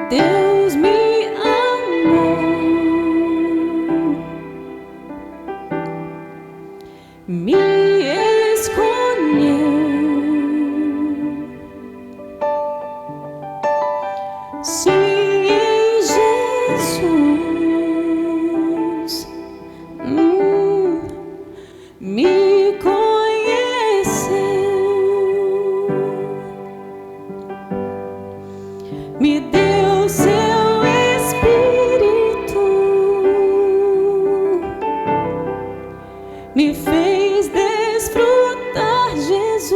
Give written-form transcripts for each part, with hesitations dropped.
Deus me amou, me escolheu, sim, em Jesus, me conheceu, me deu seu Espírito, me fez desfrutar Jesus.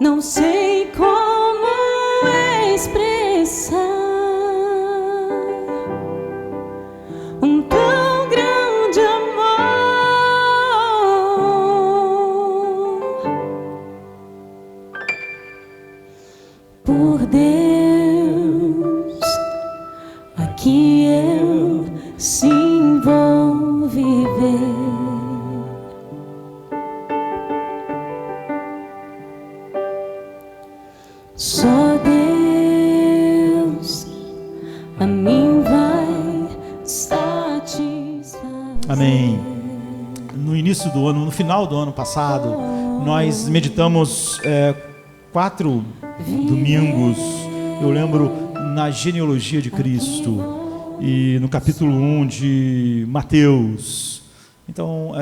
Não sei como expressar um tão grande amor por Deus. Aqui eu sim vou viver. Só Deus a mim vai satisfazer. Amém. No início do ano, no final do ano passado, nós meditamos 4 domingos, eu lembro, na genealogia de Cristo e no capítulo 1 de Mateus. Então,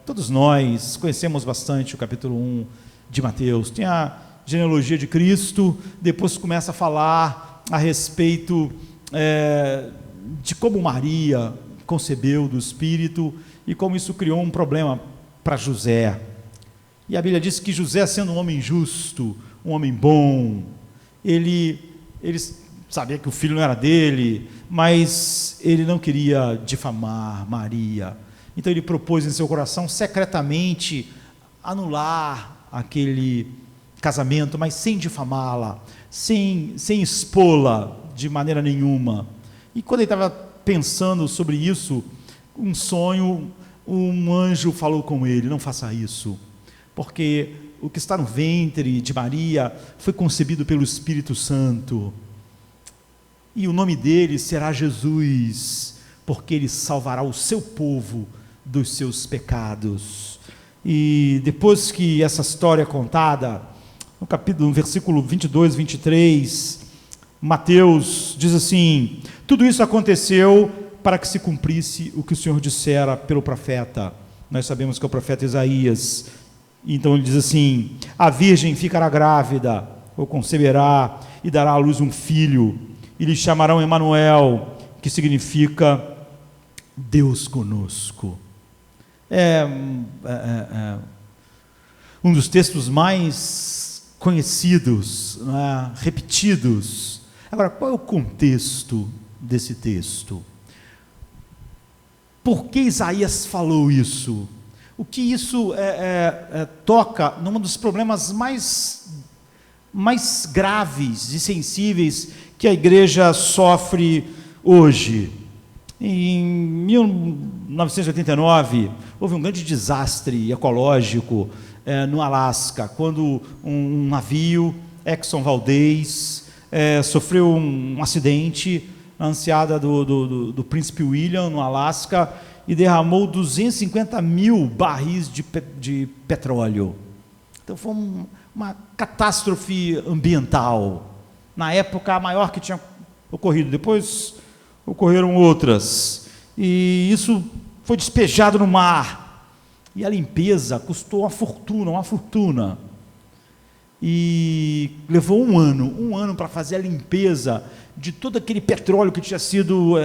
todos nós conhecemos bastante o capítulo 1 de Mateus. Tem a genealogia de Cristo, depois começa a falar a respeito de como Maria concebeu do Espírito e como isso criou um problema para José. E a Bíblia diz que José, sendo um homem justo, um homem bom, ele sabia que o filho não era dele, mas ele não queria difamar Maria. Então ele propôs em seu coração secretamente anular aquele casamento, mas sem difamá-la, sem expô-la de maneira nenhuma. E quando ele estava pensando sobre isso, um sonho, um anjo falou com ele: não faça isso, porque o que está no ventre de Maria foi concebido pelo Espírito Santo, e o nome dele será Jesus, porque ele salvará o seu povo dos seus pecados. E depois que essa história é contada, no versículo 22, 23, Mateus diz assim: tudo isso aconteceu para que se cumprisse o que o Senhor dissera pelo profeta. Nós sabemos que é o profeta Isaías. Então ele diz assim: a virgem ficará grávida, ou conceberá, e dará à luz um filho, e lhe chamarão Emanuel, que significa Deus conosco. Um dos textos mais conhecidos, repetidos. Agora, qual é o contexto desse texto? Por que Isaías falou isso? O que isso toca num dos problemas mais graves e sensíveis que a igreja sofre hoje. Em 1989, houve um grande desastre ecológico no Alasca, quando um navio, Exxon Valdez, sofreu um acidente na enseada do Príncipe William, no Alasca, e derramou 250 mil barris de petróleo. Então foi uma catástrofe ambiental. Na época, a maior que tinha ocorrido. Depois ocorreram outras. E isso foi despejado no mar. E a limpeza custou uma fortuna. E levou um ano para fazer a limpeza de todo aquele petróleo que tinha sido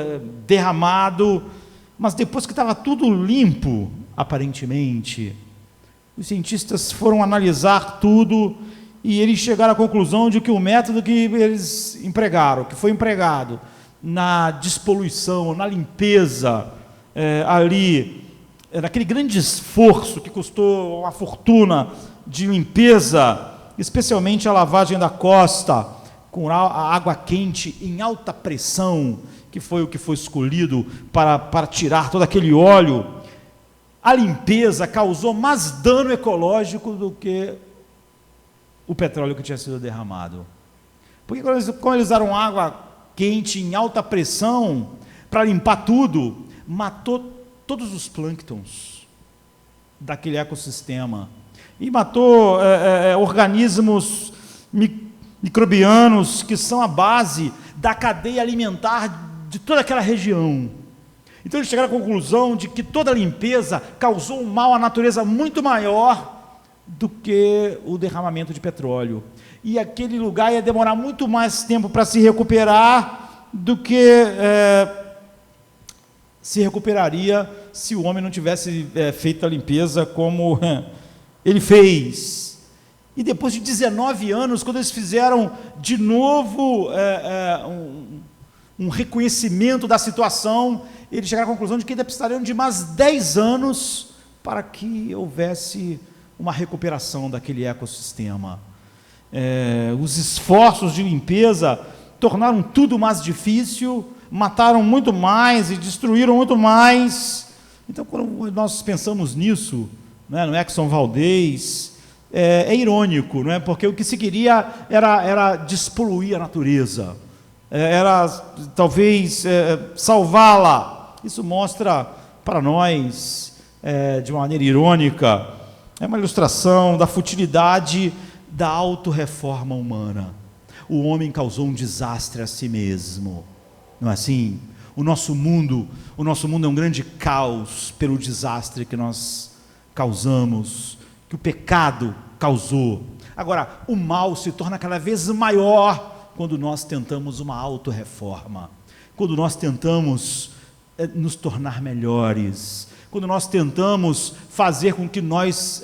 derramado. Mas depois que estava tudo limpo, aparentemente, os cientistas foram analisar tudo e eles chegaram à conclusão de que o método que eles empregaram, que foi empregado na despoluição, na limpeza, naquele grande esforço que custou uma fortuna de limpeza, especialmente a lavagem da costa, com a água quente em alta pressão, que foi o que foi escolhido para tirar todo aquele óleo, a limpeza causou mais dano ecológico do que o petróleo que tinha sido derramado. Porque quando eles usaram água quente em alta pressão para limpar tudo, matou todos os plânctons daquele ecossistema e matou organismos microbianos que são a base da cadeia alimentar de toda aquela região. Então eles chegaram à conclusão de que toda a limpeza causou um mal à natureza muito maior do que o derramamento de petróleo. E aquele lugar ia demorar muito mais tempo para se recuperar do que se recuperaria se o homem não tivesse feito a limpeza como ele fez. E depois de 19 anos, quando eles fizeram de novo um reconhecimento da situação, eles chegaram à conclusão de que ainda precisariam de mais 10 anos para que houvesse uma recuperação daquele ecossistema. Os esforços de limpeza tornaram tudo mais difícil, mataram muito mais e destruíram muito mais. Então, quando nós pensamos nisso, né, no Exxon Valdez, é irônico, não é? Porque o que se queria era despoluir a natureza, era talvez salvá-la. Isso mostra para nós, de uma maneira irônica, é uma ilustração da futilidade da autorreforma humana. O homem causou um desastre a si mesmo, não é assim? O nosso mundo é um grande caos pelo desastre que nós causamos, que o pecado causou. Agora, o mal se torna cada vez maior quando nós tentamos uma autorreforma, quando nós tentamos nos tornar melhores, quando nós tentamos fazer com que nós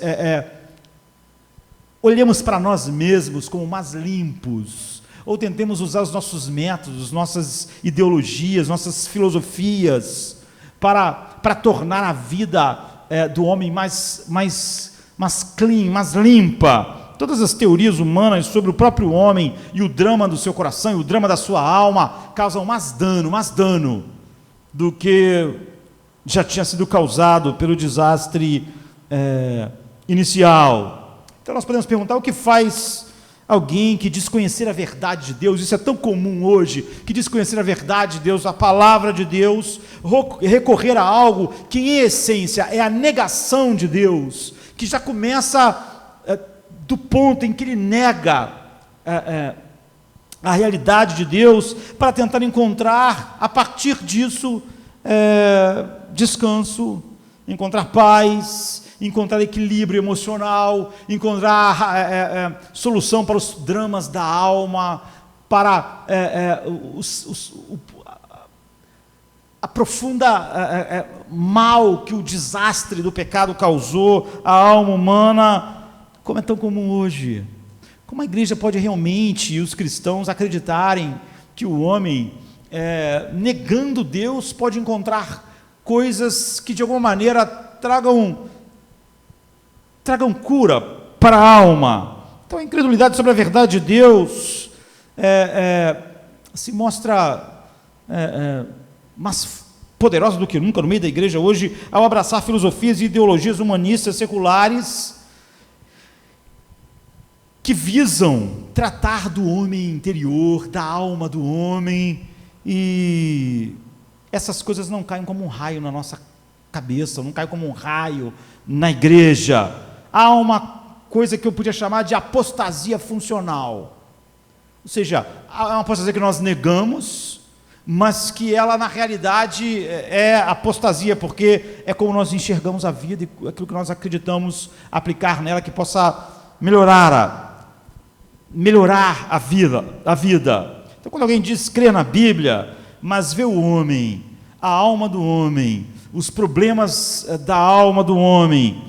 olhemos para nós mesmos como mais limpos, ou tentemos usar os nossos métodos, nossas ideologias, nossas filosofias, para tornar a vida do homem mais clean, mais limpa. Todas as teorias humanas sobre o próprio homem e o drama do seu coração e o drama da sua alma causam mais dano do que já tinha sido causado pelo desastre inicial. Então nós podemos perguntar: o que faz alguém que desconhecer a verdade de Deus? Isso é tão comum hoje, que desconhecer a verdade de Deus, a palavra de Deus, recorrer a algo que em essência é a negação de Deus, que já começa do ponto em que ele nega a realidade de Deus, para tentar encontrar a partir disso descanso, encontrar paz, encontrar equilíbrio emocional, encontrar solução para os dramas da alma, para a profunda mal que o desastre do pecado causou à alma humana. Como é tão comum hoje? Como a igreja pode realmente, e os cristãos, acreditarem que o homem, negando Deus, pode encontrar coisas que de alguma maneira tragam cura para a alma? Então a incredulidade sobre a verdade de Deus se mostra mais poderosa do que nunca no meio da igreja hoje, ao abraçar filosofias e ideologias humanistas seculares que visam tratar do homem interior, da alma do homem, e essas coisas não caem como um raio na nossa cabeça, não caem como um raio na igreja. Há uma coisa que eu podia chamar de apostasia funcional, ou seja, há uma apostasia que nós negamos, mas que ela na realidade é apostasia, porque é como nós enxergamos a vida e aquilo que nós acreditamos aplicar nela que possa melhorar a vida. Então, quando alguém diz crer na Bíblia, mas vê o homem, a alma do homem, os problemas da alma do homem,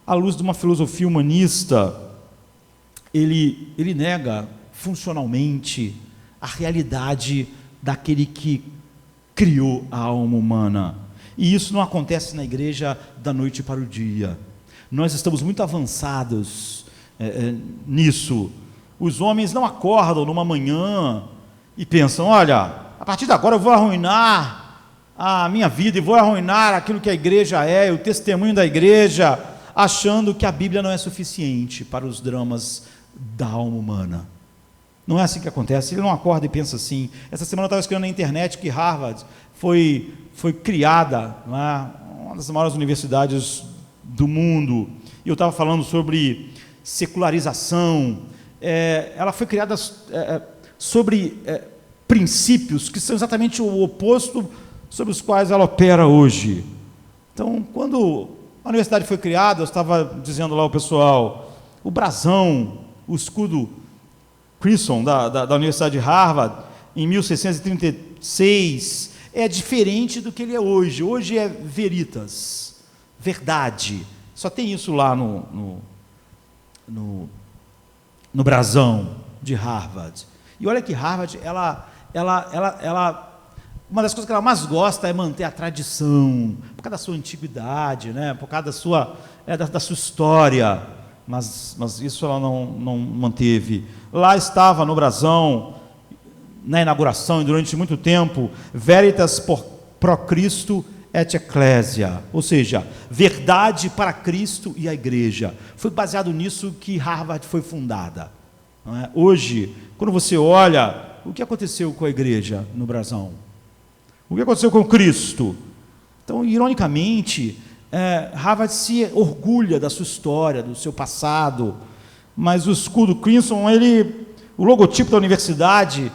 à luz de uma filosofia humanista, ele nega funcionalmente a realidade daquele que criou a alma humana. E isso não acontece na igreja da noite para o dia. Nós estamos muito avançados nisso. Os homens não acordam numa manhã e pensam: olha, a partir de agora eu vou arruinar a minha vida e vou arruinar aquilo que a igreja é, o testemunho da igreja, achando que a Bíblia não é suficiente para os dramas da alma humana. Não é assim que acontece. Ele não acorda e pensa assim. Essa semana eu estava escrevendo na internet que Harvard foi criada, não é? Uma das maiores universidades do mundo, e eu estava falando sobre secularização. Ela foi criada sobre princípios que são exatamente o oposto sobre os quais ela opera hoje. Então, quando a universidade foi criada, eu estava dizendo lá ao pessoal, o brasão, o escudo Crimson da Universidade de Harvard, em 1636, é diferente do que ele é hoje. Hoje é veritas, verdade. Só tem isso lá no brasão de Harvard. E olha que Harvard, uma das coisas que ela mais gosta é manter a tradição, por causa da sua antiguidade, né? Por causa da sua história, mas isso ela não manteve. Lá estava no brasão, na inauguração e durante muito tempo, Veritas pro Cristo et Ecclesia, ou seja, verdade para Cristo e a igreja. Foi baseado nisso que Harvard foi fundada. Não é? Hoje, quando você olha, o que aconteceu com a igreja no brasão? O que aconteceu com Cristo? Então, ironicamente, Harvard se orgulha da sua história, do seu passado, mas o escudo Crimson, o logotipo da universidade,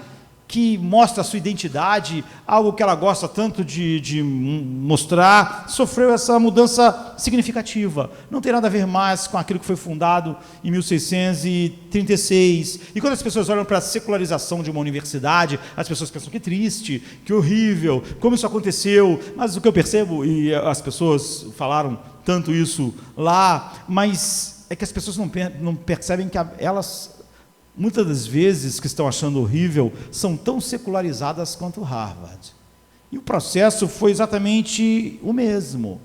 que mostra a sua identidade, algo que ela gosta tanto de mostrar, sofreu essa mudança significativa. Não tem nada a ver mais com aquilo que foi fundado em 1636. E quando as pessoas olham para a secularização de uma universidade, as pessoas pensam que triste, que horrível, como isso aconteceu. Mas o que eu percebo, e as pessoas falaram tanto isso lá, mas é que as pessoas não percebem que elas, muitas das vezes, que estão achando horrível, são tão secularizadas quanto Harvard. E o processo foi exatamente o mesmo.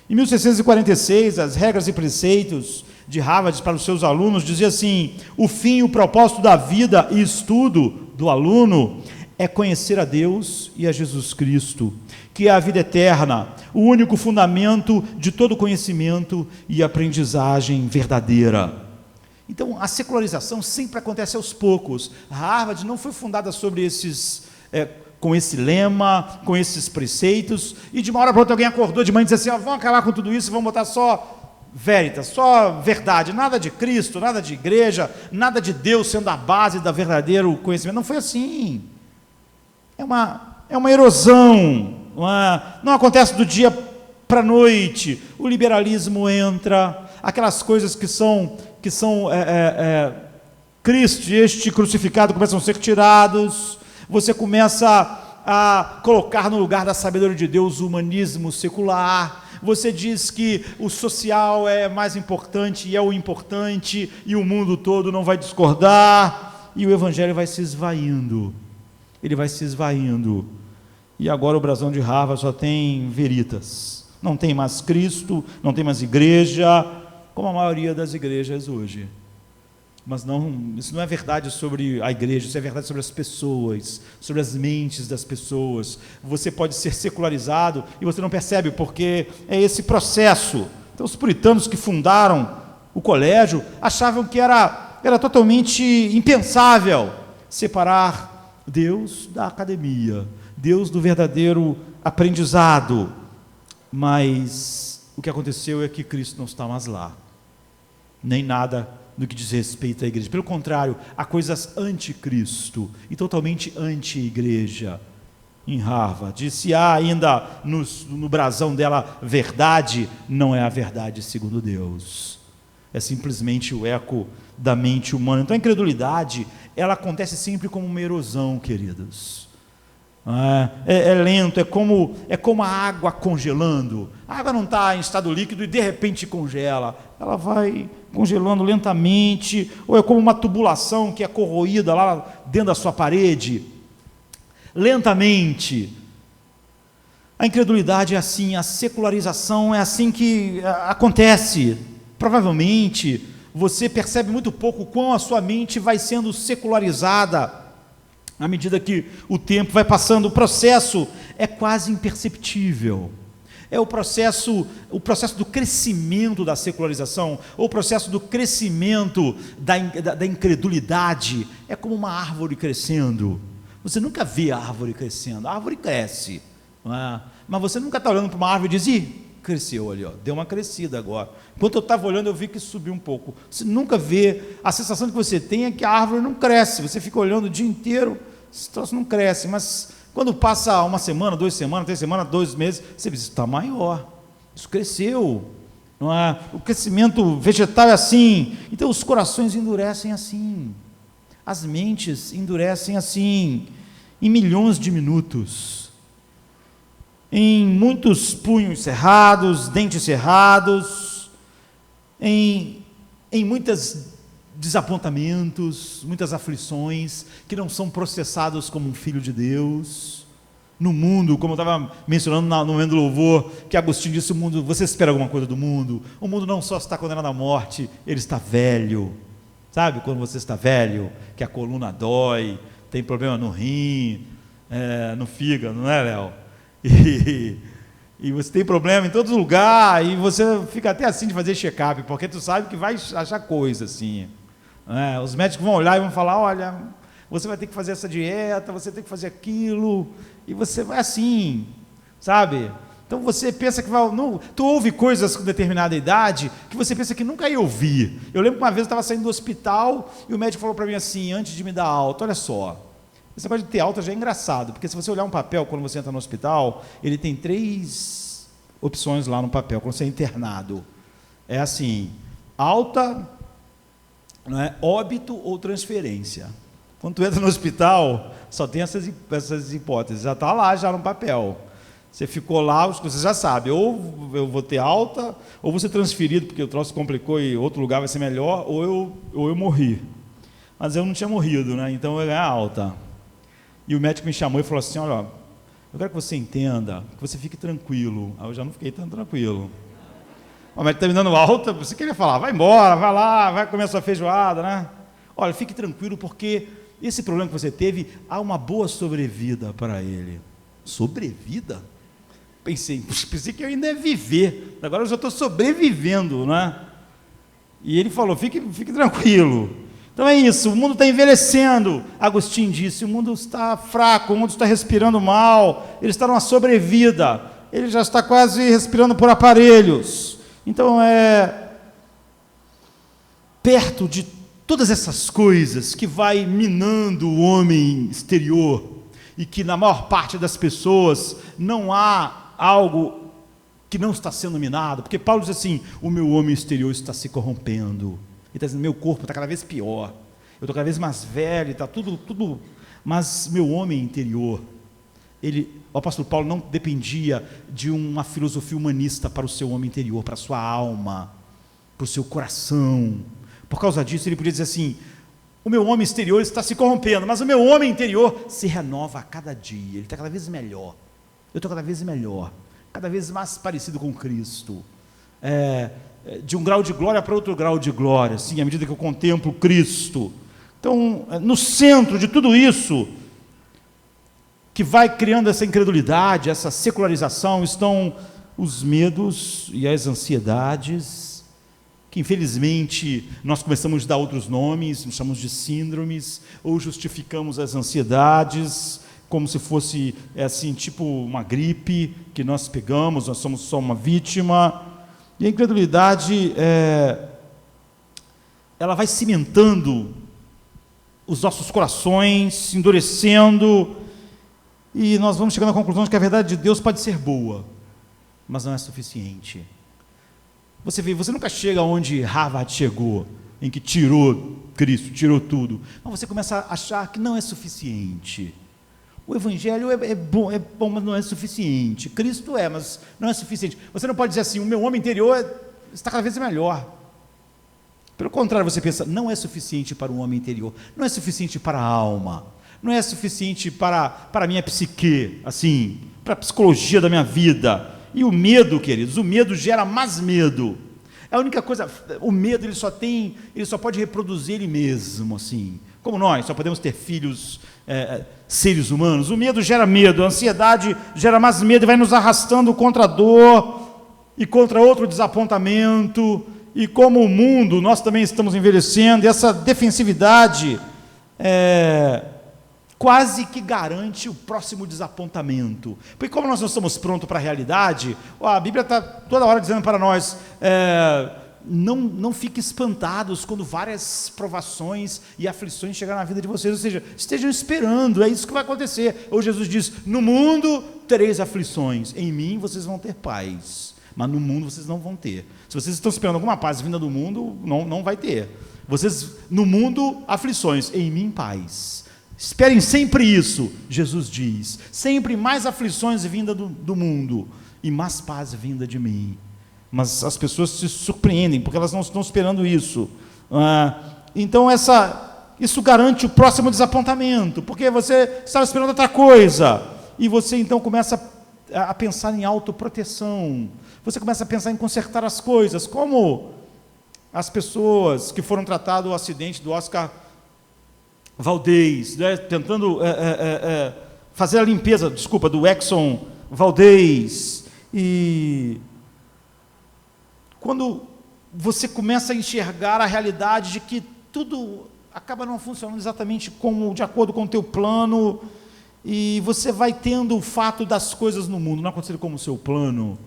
Em 1646, as regras e preceitos de Harvard para os seus alunos diziam assim: o fim e o propósito da vida e estudo do aluno é conhecer a Deus e a Jesus Cristo, que é a vida eterna, o único fundamento de todo conhecimento e aprendizagem verdadeira. Então, a secularização sempre acontece aos poucos. A Harvard não foi fundada com esse lema, com esses preceitos, e de uma hora para outra alguém acordou de manhã e disse assim: vamos acabar com tudo isso e vamos botar só veritas, só verdade, nada de Cristo, nada de igreja, nada de Deus sendo a base do verdadeiro conhecimento. Não foi assim. É uma erosão, não acontece do dia para a noite. O liberalismo entra, aquelas coisas que são Cristo e este crucificado começam a ser tirados, você começa a colocar no lugar da sabedoria de Deus o humanismo secular, você diz que o social é mais importante e é o importante, e o mundo todo não vai discordar, e o evangelho vai se esvaindo, e agora o brasão de Harvard só tem veritas, não tem mais Cristo, não tem mais igreja, como a maioria das igrejas hoje. Mas isso não é verdade sobre a igreja, isso é verdade sobre as pessoas, sobre as mentes das pessoas. Você pode ser secularizado e você não percebe, porque é esse processo. Então, os puritanos que fundaram o colégio achavam que era totalmente impensável separar Deus da academia, Deus do verdadeiro aprendizado. Mas o que aconteceu é que Cristo não está mais lá, nem nada no que diz respeito à igreja. Pelo contrário, há coisas anticristo e totalmente anti-igreja em Harvard. E se há ainda no brasão dela verdade, não é a verdade segundo Deus. É simplesmente o eco da mente humana. Então a incredulidade, ela acontece sempre como uma erosão, queridos. É lento, é como a água congelando. A água não está em estado líquido e de repente congela, ela vai congelando lentamente, ou é como uma tubulação que é corroída lá dentro da sua parede, lentamente. A incredulidade é assim, a secularização é assim que acontece. Provavelmente você percebe muito pouco quão a sua mente vai sendo secularizada à medida que o tempo vai passando. O processo é quase imperceptível. É o processo do crescimento da secularização, ou o processo do crescimento da incredulidade. É como uma árvore crescendo. Você nunca vê a árvore crescendo, a árvore cresce, não é? Mas você nunca está olhando para uma árvore e diz, ih, cresceu ali, ó, deu uma crescida agora. Enquanto eu estava olhando, eu vi que subiu um pouco. Você nunca vê, a sensação que você tem é que a árvore não cresce, você fica olhando o dia inteiro, esse troço não cresce, mas quando passa uma semana, 2 semanas, 3 semanas, 2 meses, você diz, isso está maior, isso cresceu, não é? O crescimento vegetal é assim. Então os corações endurecem assim, as mentes endurecem assim, em milhões de minutos, em muitos punhos cerrados, dentes cerrados, em muitos desapontamentos, muitas aflições, que não são processados como um filho de Deus. No mundo, como eu estava mencionando no momento do louvor, que Agostinho disse, o mundo, você espera alguma coisa do mundo? O mundo não só está condenado à morte, ele está velho. Sabe quando você está velho, que a coluna dói, tem problema no rim, no fígado, não é, Léo? E você tem problema em todo lugar, e você fica até assim de fazer check-up, porque tu sabe que vai achar coisa assim. Os médicos vão olhar e vão falar, olha, você vai ter que fazer essa dieta, você tem que fazer aquilo, e você vai assim, sabe? Então você pensa que tu ouve coisas com determinada idade que você pensa que nunca ia ouvir. Eu lembro que uma vez eu estava saindo do hospital e o médico falou para mim assim, antes de me dar alta, olha só, esse negócio de ter alta já é engraçado, porque se você olhar um papel quando você entra no hospital, ele tem 3 opções lá no papel, quando você é internado. É assim, alta, não é, óbito ou transferência. Quando tu entra no hospital, só tem essas hipóteses, já está lá já no papel. Você ficou lá, você já sabe, ou eu vou ter alta, ou vou ser transferido, porque o troço complicou e outro lugar vai ser melhor, ou eu morri. Mas eu não tinha morrido, né? Então eu ia ganhar alta. E o médico me chamou e falou assim, olha, eu quero que você entenda, que você fique tranquilo. Aí eu já não fiquei tão tranquilo. O médico está me dando alta, você queria falar, vai embora, vai lá, vai comer a sua feijoada, né? Olha, fique tranquilo, porque esse problema que você teve, há uma boa sobrevida para ele. Sobrevida? Pensei que eu ainda ia viver, agora eu já estou sobrevivendo, né? E ele falou, fique tranquilo. Então é isso, o mundo está envelhecendo. Agostinho disse, o mundo está fraco, o mundo está respirando mal, ele está numa sobrevida, ele já está quase respirando por aparelhos. Então perto de todas essas coisas que vai minando o homem exterior, e que na maior parte das pessoas não há algo que não está sendo minado, porque Paulo diz assim, o meu homem exterior está se corrompendo, ele está dizendo, meu corpo está cada vez pior, eu estou cada vez mais velho, está tudo, mas meu homem interior, o apóstolo Paulo não dependia de uma filosofia humanista para o seu homem interior, para a sua alma, para o seu coração. Por causa disso ele podia dizer assim, o meu homem exterior está se corrompendo, mas o meu homem interior se renova a cada dia, ele está cada vez melhor, eu estou cada vez melhor, cada vez mais parecido com Cristo, de um grau de glória para outro grau de glória, assim, à medida que eu contemplo Cristo. Então, no centro de tudo isso, que vai criando essa incredulidade, essa secularização, estão os medos e as ansiedades, que infelizmente nós começamos a dar outros nomes, nos chamamos de síndromes, ou justificamos as ansiedades como se fosse assim, tipo uma gripe que nós pegamos, nós somos só uma vítima. E a incredulidade, ela vai cimentando os nossos corações, endurecendo, e nós vamos chegando à conclusão de que a verdade de Deus pode ser boa, mas não é suficiente. Você nunca chega onde Harvard chegou, em que tirou Cristo, tirou tudo, mas você começa a achar que não é suficiente. O Evangelho é bom, mas não é suficiente. Cristo mas não é suficiente. Você não pode dizer assim, o meu homem interior está cada vez melhor. Pelo contrário, você pensa, não é suficiente para o homem interior, não é suficiente para a alma, não é suficiente para a minha psique, assim, para a psicologia da minha vida. E o medo, queridos, o medo gera mais medo. É a única coisa, o medo ele só pode reproduzir ele mesmo, assim. Como nós só podemos ter filhos, seres humanos. O medo gera medo, a ansiedade gera mais medo e vai nos arrastando contra a dor e contra outro desapontamento. E como o mundo, nós também estamos envelhecendo, e essa defensividade quase que garante o próximo desapontamento. Porque como nós não estamos prontos para a realidade, a Bíblia está toda hora dizendo para nós, não fiquem espantados quando várias provações e aflições chegarem na vida de vocês, ou seja, estejam esperando, é isso que vai acontecer. Ou Jesus diz, no mundo tereis aflições, em mim vocês vão ter paz, mas no mundo vocês não vão ter. Se vocês estão esperando alguma paz vinda do mundo, não vai ter. Vocês, no mundo, aflições, em mim paz. Esperem sempre isso, Jesus diz, sempre mais aflições vinda do mundo, e mais paz vinda de mim. Mas as pessoas se surpreendem, porque elas não estão esperando isso. Então, isso garante o próximo desapontamento, porque você estava esperando outra coisa, e você então começa a pensar em autoproteção, você começa a pensar em consertar as coisas, como as pessoas que foram tratadas do acidente do Oscar Valdez, né, tentando fazer a limpeza, do Exxon Valdez, e quando você começa a enxergar a realidade de que tudo acaba não funcionando exatamente de acordo com o teu plano, e você vai tendo o fato das coisas no mundo não acontecendo como o seu plano,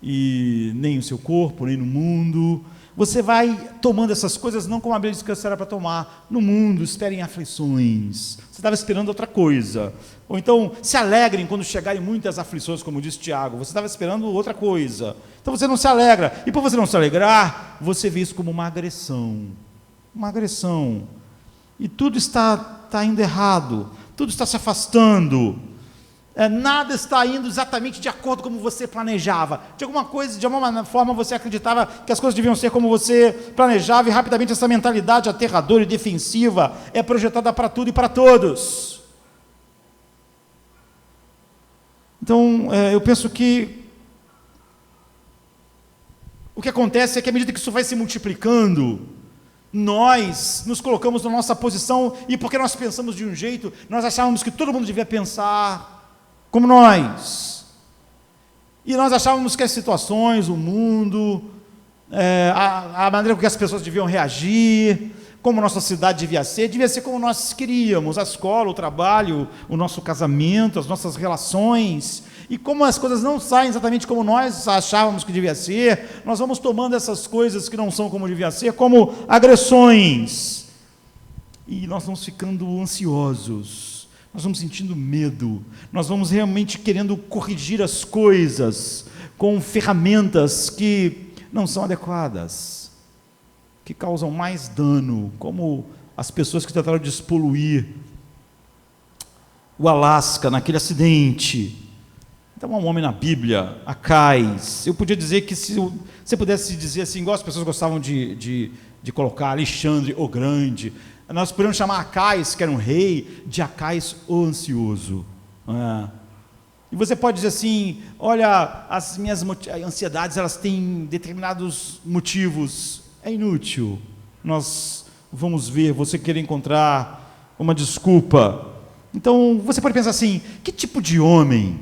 e nem o seu corpo, nem no mundo, você vai tomando essas coisas não como a Bíblia diz que você era para tomar. No mundo, esperem aflições. Você estava esperando outra coisa. Ou então, se alegrem quando chegarem muitas aflições, como disse Tiago. Você estava esperando outra coisa. Então você não se alegra. E por você não se alegrar, você vê isso como uma agressão. Uma agressão. E tudo está indo errado. Tudo está se afastando. Nada está indo exatamente de acordo com como você planejava. De alguma forma você acreditava que as coisas deviam ser como você planejava, e rapidamente essa mentalidade aterradora e defensiva é projetada para tudo e para todos. Então, eu penso que o que acontece é que à medida que isso vai se multiplicando, nós nos colocamos na nossa posição, e porque nós pensamos de um jeito, nós achávamos que todo mundo devia pensar como nós, e nós achávamos que as situações, o mundo, a maneira com que as pessoas deviam reagir, como nossa cidade devia ser como nós queríamos, a escola, o trabalho, o nosso casamento, as nossas relações, e como as coisas não saem exatamente como nós achávamos que devia ser, nós vamos tomando essas coisas que não são como devia ser, como agressões, e nós vamos ficando ansiosos, nós vamos sentindo medo, nós vamos realmente querendo corrigir as coisas com ferramentas que não são adequadas, que causam mais dano, como as pessoas que tentaram despoluir o Alasca naquele acidente. Então, há um homem na Bíblia, Acais. Eu podia dizer que, se você pudesse dizer assim, igual as pessoas gostavam de colocar Alexandre o Grande, nós poderíamos chamar Acais, que era um rei, de Acais o ansioso. E você pode dizer assim, olha, as minhas ansiedades, elas têm determinados motivos. É inútil. Nós vamos ver, você querer encontrar uma desculpa. Então, você pode pensar assim, que tipo de homem,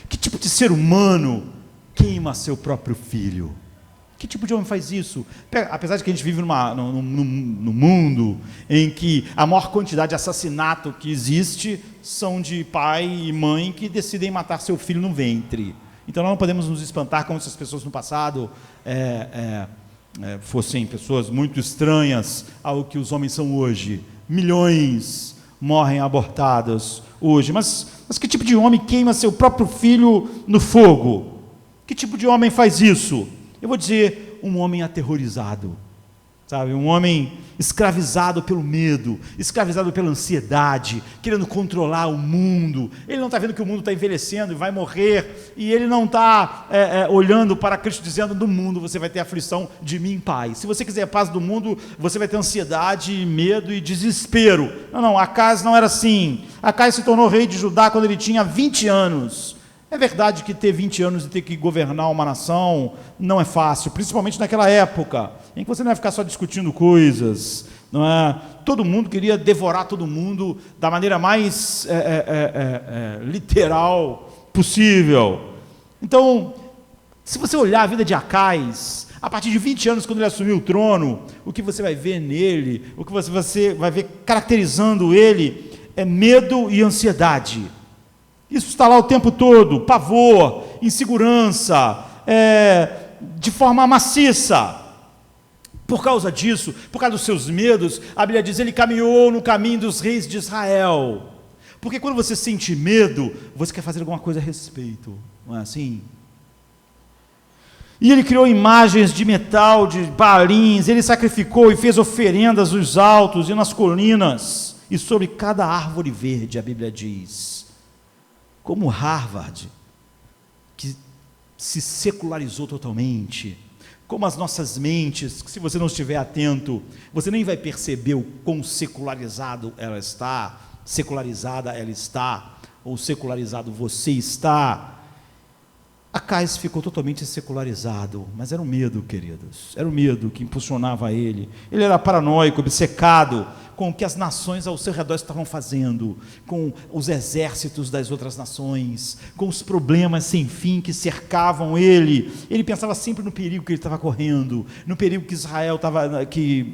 que tipo de ser humano queima seu próprio filho? Que tipo de homem faz isso? Apesar de que a gente vive num mundo em que a maior quantidade de assassinato que existe são de pai e mãe que decidem matar seu filho no ventre. Então, nós não podemos nos espantar como se as pessoas no passado fossem pessoas muito estranhas ao que os homens são hoje. Milhões morrem abortados hoje. Mas que tipo de homem queima seu próprio filho no fogo? Que tipo de homem faz isso? Eu vou dizer, um homem aterrorizado, sabe? Um homem escravizado pelo medo, escravizado pela ansiedade, querendo controlar o mundo. Ele não está vendo que o mundo está envelhecendo e vai morrer, e ele não está olhando para Cristo dizendo, no mundo você vai ter aflição, de mim paz. Se você quiser a paz do mundo, você vai ter ansiedade, medo e desespero. Não, Acais não era assim. Acais se tornou rei de Judá quando ele tinha 20 anos. É verdade que ter 20 anos e ter que governar uma nação não é fácil, principalmente naquela época, em que você não ia ficar só discutindo coisas, não é? Todo mundo queria devorar todo mundo da maneira mais literal possível. Então, se você olhar a vida de Acais, a partir de 20 anos, quando ele assumiu o trono, o que você vai ver nele, o que você vai ver caracterizando ele, é medo e ansiedade. Isso está lá o tempo todo, pavor, insegurança, de forma maciça. Por causa disso, por causa dos seus medos, a Bíblia diz, ele caminhou no caminho dos reis de Israel. Porque quando você sente medo, você quer fazer alguma coisa a respeito, não é assim? E ele criou imagens de metal, de balins, ele sacrificou e fez oferendas nos altos e nas colinas, e sobre cada árvore verde, a Bíblia diz. Como Harvard, que se secularizou totalmente, como as nossas mentes, que se você não estiver atento, você nem vai perceber o quão secularizada ela está, ou secularizado você está. Acais ficou totalmente secularizado, mas era um medo, queridos, era o medo que impulsionava ele. Ele era paranoico, obcecado com o que as nações ao seu redor estavam fazendo, com os exércitos das outras nações, com os problemas sem fim que cercavam ele. Ele pensava sempre no perigo que ele estava correndo, no perigo que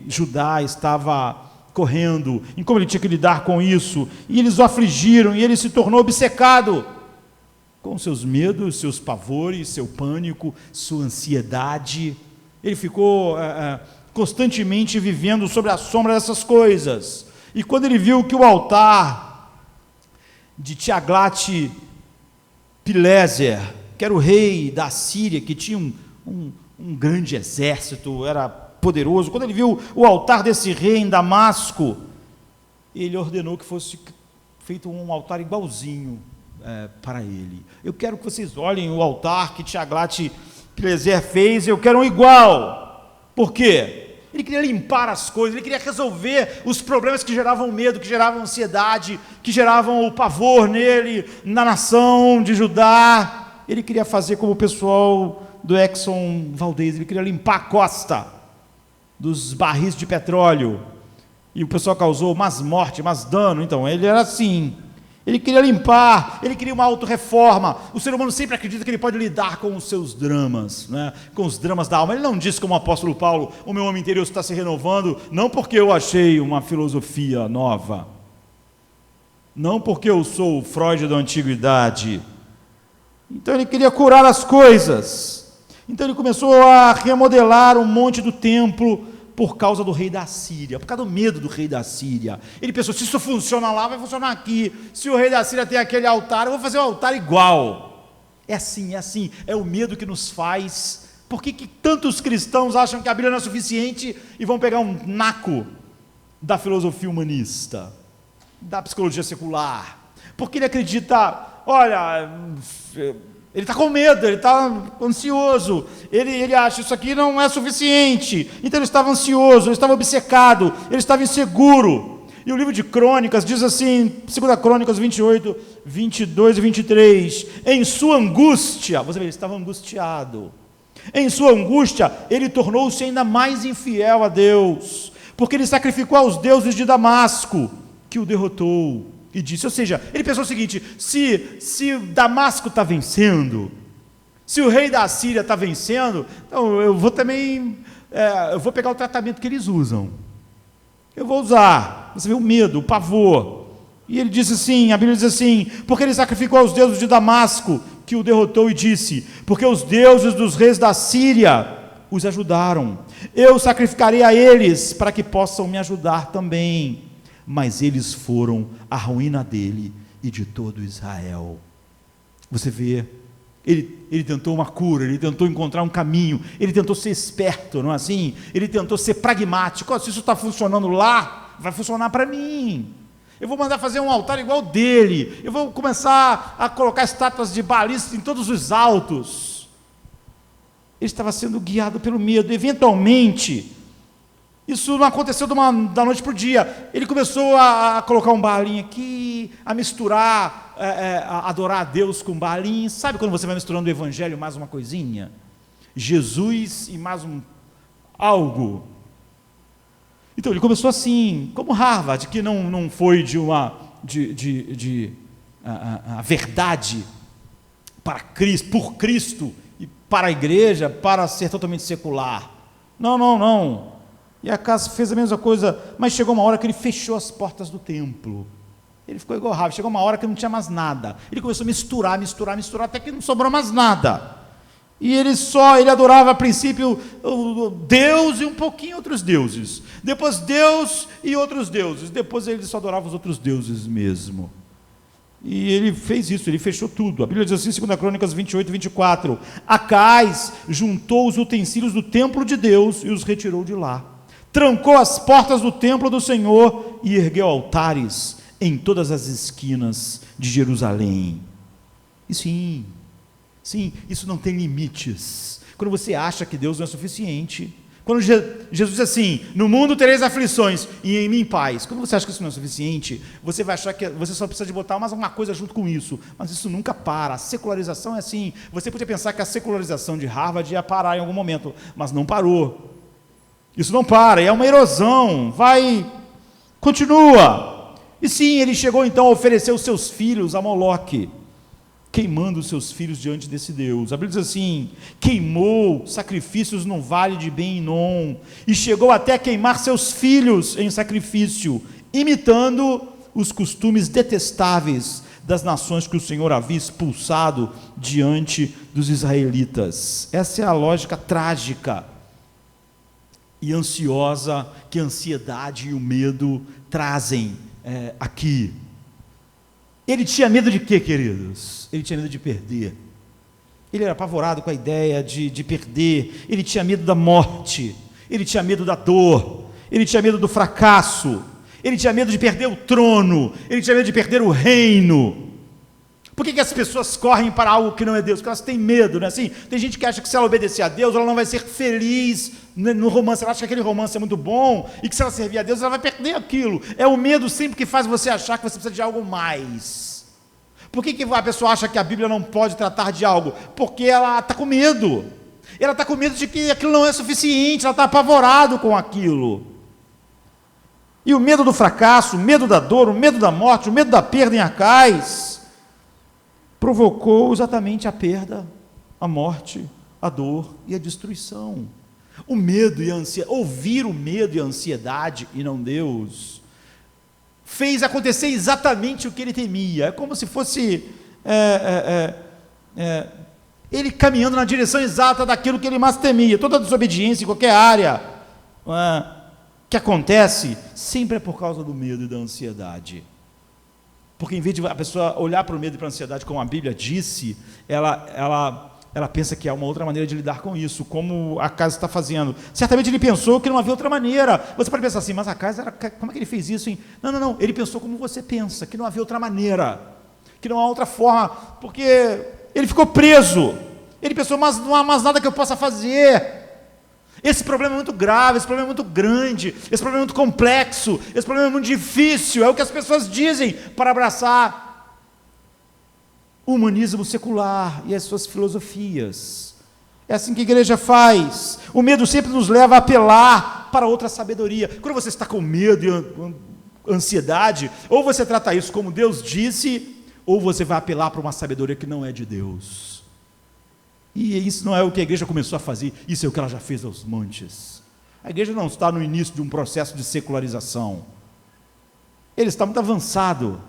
Judá estava correndo, em como ele tinha que lidar com isso, e eles o afligiram, e ele se tornou obcecado com seus medos, seus pavores, seu pânico, sua ansiedade. Ele ficou constantemente vivendo sob a sombra dessas coisas. E quando ele viu que o altar de Tiglat-Pileser, que era o rei da Síria, que tinha um grande exército, era poderoso, quando ele viu o altar desse rei em Damasco, ele ordenou que fosse feito um altar igualzinho para ele. Eu quero que vocês olhem o altar que Tiglat-Pileser fez, eu quero um igual. Por quê? Ele queria limpar as coisas, ele queria resolver os problemas que geravam medo, que geravam ansiedade, que geravam o pavor nele, na nação de Judá. Ele queria fazer como o pessoal do Exxon Valdez, ele queria limpar a costa dos barris de petróleo, e o pessoal causou mais morte, mais dano. Então ele era assim, ele queria limpar, ele queria uma autorreforma. O ser humano sempre acredita que ele pode lidar com os seus dramas, né? Com os dramas da alma. Ele não diz como o apóstolo Paulo, o meu homem interior está se renovando, não porque eu achei uma filosofia nova, não porque eu sou o Freud da antiguidade. Então ele queria curar as coisas. Então ele começou a remodelar um monte do templo por causa do rei da Síria, por causa do medo do rei da Síria. Ele pensou, se isso funciona lá, vai funcionar aqui. Se o rei da Síria tem aquele altar, eu vou fazer um altar igual. É assim, é o medo que nos faz. Por que tantos cristãos acham que a Bíblia não é suficiente e vão pegar um naco da filosofia humanista, da psicologia secular? Porque ele acredita, olha, ele está com medo, ele está ansioso, ele acha isso aqui não é suficiente, então ele estava ansioso, ele estava obcecado, ele estava inseguro. E o livro de Crônicas diz assim, 2 Crônicas 28, 22 e 23, em sua angústia, você vê, ele estava angustiado, em sua angústia, ele tornou-se ainda mais infiel a Deus, porque ele sacrificou aos deuses de Damasco, que o derrotou. E disse, ou seja, ele pensou o seguinte, se Damasco está vencendo, se o rei da Síria está vencendo, então eu vou também, eu vou pegar o tratamento que eles usam, eu vou usar. Você vê o medo, o pavor. E ele disse assim, a Bíblia diz assim, porque ele sacrificou aos deuses de Damasco, que o derrotou, e disse, porque os deuses dos reis da Síria os ajudaram, eu sacrificarei a eles, para que possam me ajudar também. Mas eles foram a ruína dele e de todo Israel. Você vê, ele tentou uma cura, ele tentou encontrar um caminho, ele tentou ser esperto, não é assim? Ele tentou ser pragmático. Se isso está funcionando lá, vai funcionar para mim. Eu vou mandar fazer um altar igual dele, eu vou começar a colocar estátuas de balistas em todos os altos. Ele estava sendo guiado pelo medo. Eventualmente, isso não aconteceu da noite para o dia. Ele começou a colocar um balinho aqui, a misturar, a adorar a Deus com Baalim. Sabe quando você vai misturando o evangelho mais uma coisinha? Jesus e mais algo. Então ele começou assim, como Harvard, que não foi a verdade para Cristo, por Cristo e para a igreja, para ser totalmente secular. Não. E a casa fez a mesma coisa, mas chegou uma hora que ele fechou as portas do templo. Ele ficou igual Harvard, chegou uma hora que não tinha mais nada. Ele começou a misturar, até que não sobrou mais nada. E ele adorava a princípio Deus e um pouquinho outros deuses. Depois Deus e outros deuses. Depois ele só adorava os outros deuses mesmo. E ele fez isso, ele fechou tudo. A Bíblia diz assim, 2 Crônicas 28, 24. Acais juntou os utensílios do templo de Deus e os retirou de lá. Trancou as portas do templo do Senhor e ergueu altares em todas as esquinas de Jerusalém. E sim, isso não tem limites. Quando você acha que Deus não é suficiente, quando Jesus diz assim, no mundo tereis aflições e em mim paz, quando você acha que isso não é suficiente, você vai achar que você só precisa de botar mais uma coisa junto com isso, mas isso nunca para. A secularização é assim. Você podia pensar que a secularização de Harvard ia parar em algum momento, mas não parou. Isso não para, é uma erosão, continua. E sim, ele chegou então a oferecer os seus filhos a Moloque, queimando os seus filhos diante desse Deus. A Bíblia diz assim, queimou sacrifícios no vale de Ben-Hinom, e chegou até a queimar seus filhos em sacrifício, imitando os costumes detestáveis das nações que o Senhor havia expulsado diante dos israelitas. Essa é a lógica trágica e ansiosa que a ansiedade e o medo trazem aqui. Ele tinha medo de quê, queridos? Ele tinha medo de perder. Ele era apavorado com a ideia de perder. Ele tinha medo da morte. Ele tinha medo da dor. Ele tinha medo do fracasso. Ele tinha medo de perder o trono. Ele tinha medo de perder o reino. Por que as pessoas correm para algo que não é Deus? Porque elas têm medo, não é assim? Tem gente que acha que se ela obedecer a Deus, ela não vai ser feliz no romance. Ela acha que aquele romance é muito bom e que se ela servir a Deus, ela vai perder aquilo. É o medo sempre que faz você achar que você precisa de algo mais. Por que a pessoa acha que a Bíblia não pode tratar de algo? Porque ela está com medo. Ela está com medo de que aquilo não é suficiente, ela está apavorada com aquilo. E o medo do fracasso, o medo da dor, o medo da morte, o medo da perda em Acais, provocou exatamente a perda, a morte, a dor e a destruição. O medo e a ansiedade, ouvir o medo e a ansiedade e não Deus, fez acontecer exatamente o que ele temia. É como se fosse ele caminhando na direção exata daquilo que ele mais temia. Toda desobediência em qualquer área que acontece, sempre é por causa do medo e da ansiedade. Porque em vez de a pessoa olhar para o medo e para a ansiedade, como a Bíblia disse, ela pensa que há uma outra maneira de lidar com isso, como Acais está fazendo. Certamente ele pensou que não havia outra maneira. Você pode pensar assim, mas Acais, como é que ele fez isso? Hein? Não. Ele pensou como você pensa, que não havia outra maneira, que não há outra forma, porque ele ficou preso. Ele pensou, mas não há mais nada que eu possa fazer. Esse problema é muito grave, esse problema é muito grande, esse problema é muito complexo, esse problema é muito difícil. É o que as pessoas dizem para abraçar o humanismo secular e as suas filosofias. É assim que a igreja faz. O medo sempre nos leva a apelar para outra sabedoria. Quando você está com medo e ansiedade, ou você trata isso como Deus disse, ou você vai apelar para uma sabedoria que não é de Deus. E isso não é o que a igreja começou a fazer, isso é o que ela já fez aos montes. A igreja não está no início de um processo de secularização. Ele está muito avançado.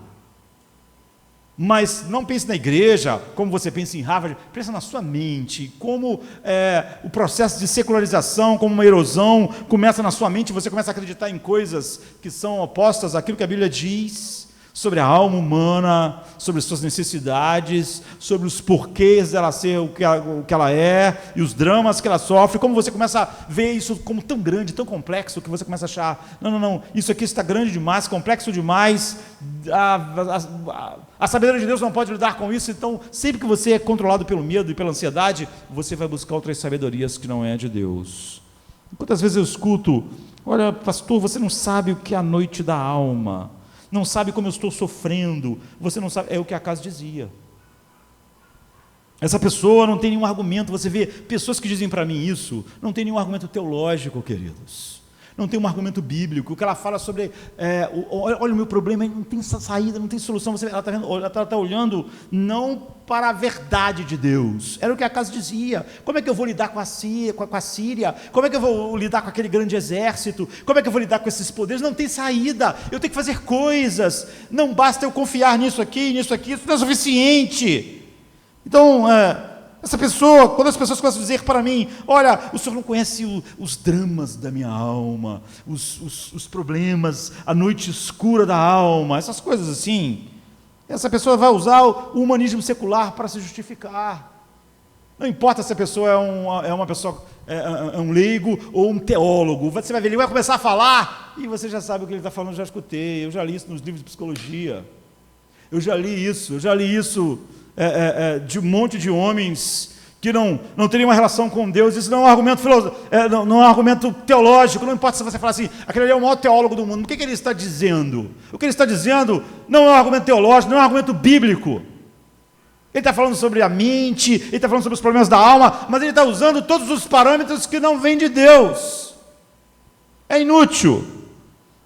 Mas não pense na igreja como você pensa em Harvard, pensa na sua mente, como o processo de secularização, como uma erosão, começa na sua mente, você começa a acreditar em coisas que são opostas àquilo que a Bíblia diz, sobre a alma humana, sobre as suas necessidades, sobre os porquês dela ser o que ela é, e os dramas que ela sofre, como você começa a ver isso como tão grande, tão complexo, que você começa a achar, não, isso aqui está grande demais, complexo demais, a sabedoria de Deus não pode lidar com isso, então sempre que você é controlado pelo medo e pela ansiedade, você vai buscar outras sabedorias que não é de Deus. Quantas vezes eu escuto, olha pastor, você não sabe o que é a noite da alma, não sabe como eu estou sofrendo, você não sabe, é o que Acas dizia. Essa pessoa não tem nenhum argumento, você vê pessoas que dizem para mim isso, não tem nenhum argumento teológico, queridos, não tem um argumento bíblico, que ela fala sobre, olha o meu problema, não tem saída, não tem solução, ela está olhando não para a verdade de Deus, era o que Acas dizia, como é que eu vou lidar com a Síria, como é que eu vou lidar com aquele grande exército, como é que eu vou lidar com esses poderes, não tem saída, eu tenho que fazer coisas, não basta eu confiar nisso aqui, isso não é suficiente. Então, essa pessoa, quando as pessoas começam a dizer para mim, olha, o senhor não conhece os dramas da minha alma, os problemas, a noite escura da alma, essas coisas assim, essa pessoa vai usar o humanismo secular para se justificar. Não importa se a pessoa é um leigo ou um teólogo, você vai ver, ele vai começar a falar, e você já sabe o que ele está falando, eu já escutei, eu já li isso nos livros de psicologia, eu já li isso de um monte de homens que não teriam uma relação com Deus. Isso não é um argumento não é um argumento teológico, não importa se você falar assim, aquele ali é o maior teólogo do mundo, o que ele está dizendo? O que ele está dizendo não é um argumento teológico, não é um argumento bíblico. Ele está falando sobre a mente, ele está falando sobre os problemas da alma, mas ele está usando todos os parâmetros que não vêm de Deus. É inútil,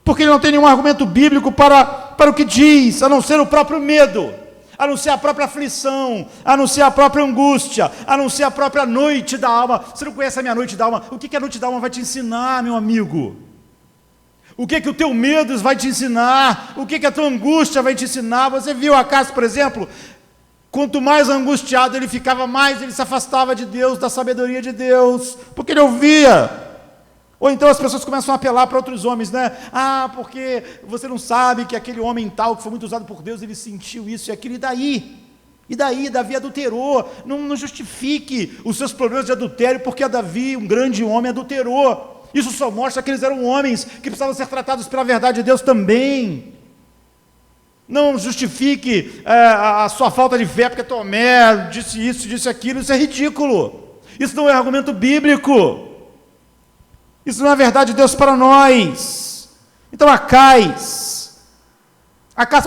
porque ele não tem nenhum argumento bíblico para o que diz, a não ser o próprio medo, a não ser a própria aflição, a não ser a própria angústia, a não ser a própria noite da alma. Você não conhece a minha noite da alma? O que a noite da alma vai te ensinar, meu amigo? O que o teu medo vai te ensinar? O que a tua angústia vai te ensinar? Você viu Acas, por exemplo? Quanto mais angustiado ele ficava, mais ele se afastava de Deus, da sabedoria de Deus, porque ele ouvia. Ou então as pessoas começam a apelar para outros homens, né? Porque você não sabe que aquele homem tal, que foi muito usado por Deus, ele sentiu isso e aquilo, e daí? E daí? Davi adulterou. Não justifique os seus problemas de adultério, porque Davi, um grande homem, adulterou. Isso só mostra que eles eram homens que precisavam ser tratados pela verdade de Deus também. Não justifique a sua falta de fé, porque Tomé disse isso, disse aquilo, isso é ridículo. Isso não é argumento bíblico. Isso não é a verdade de Deus para nós. Então Acas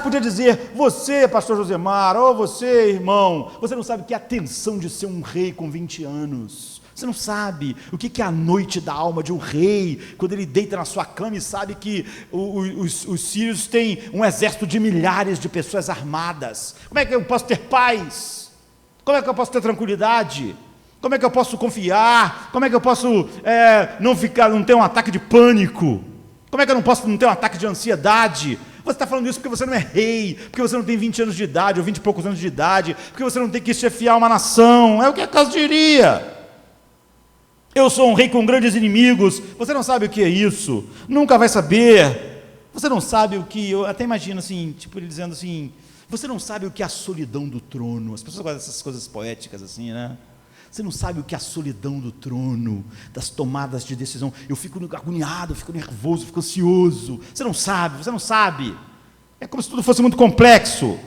podia dizer, você, pastor Josemar, ou você, irmão, você não sabe o que é a tensão de ser um rei com 20 anos. Você não sabe o que é a noite da alma de um rei, quando ele deita na sua cama e sabe que os sírios têm um exército de milhares de pessoas armadas. Como é que eu posso ter paz? Como é que eu posso ter tranquilidade? Como é que eu posso confiar? Como é que eu posso não ter um ataque de pânico? Como é que eu não posso não ter um ataque de ansiedade? Você está falando isso porque você não é rei, porque você não tem 20 anos de idade, ou 20 e poucos anos de idade, porque você não tem que chefiar uma nação. É o que Acas diria. Eu sou um rei com grandes inimigos. Você não sabe o que é isso. Nunca vai saber. Você não sabe o que... Eu até imagino assim, tipo ele dizendo assim, você não sabe o que é a solidão do trono. As pessoas gostam dessas coisas poéticas assim, né? Você não sabe o que é a solidão do trono, das tomadas de decisão. Eu fico agoniado, eu fico nervoso, eu fico ansioso. Você não sabe. É como se tudo fosse muito complexo.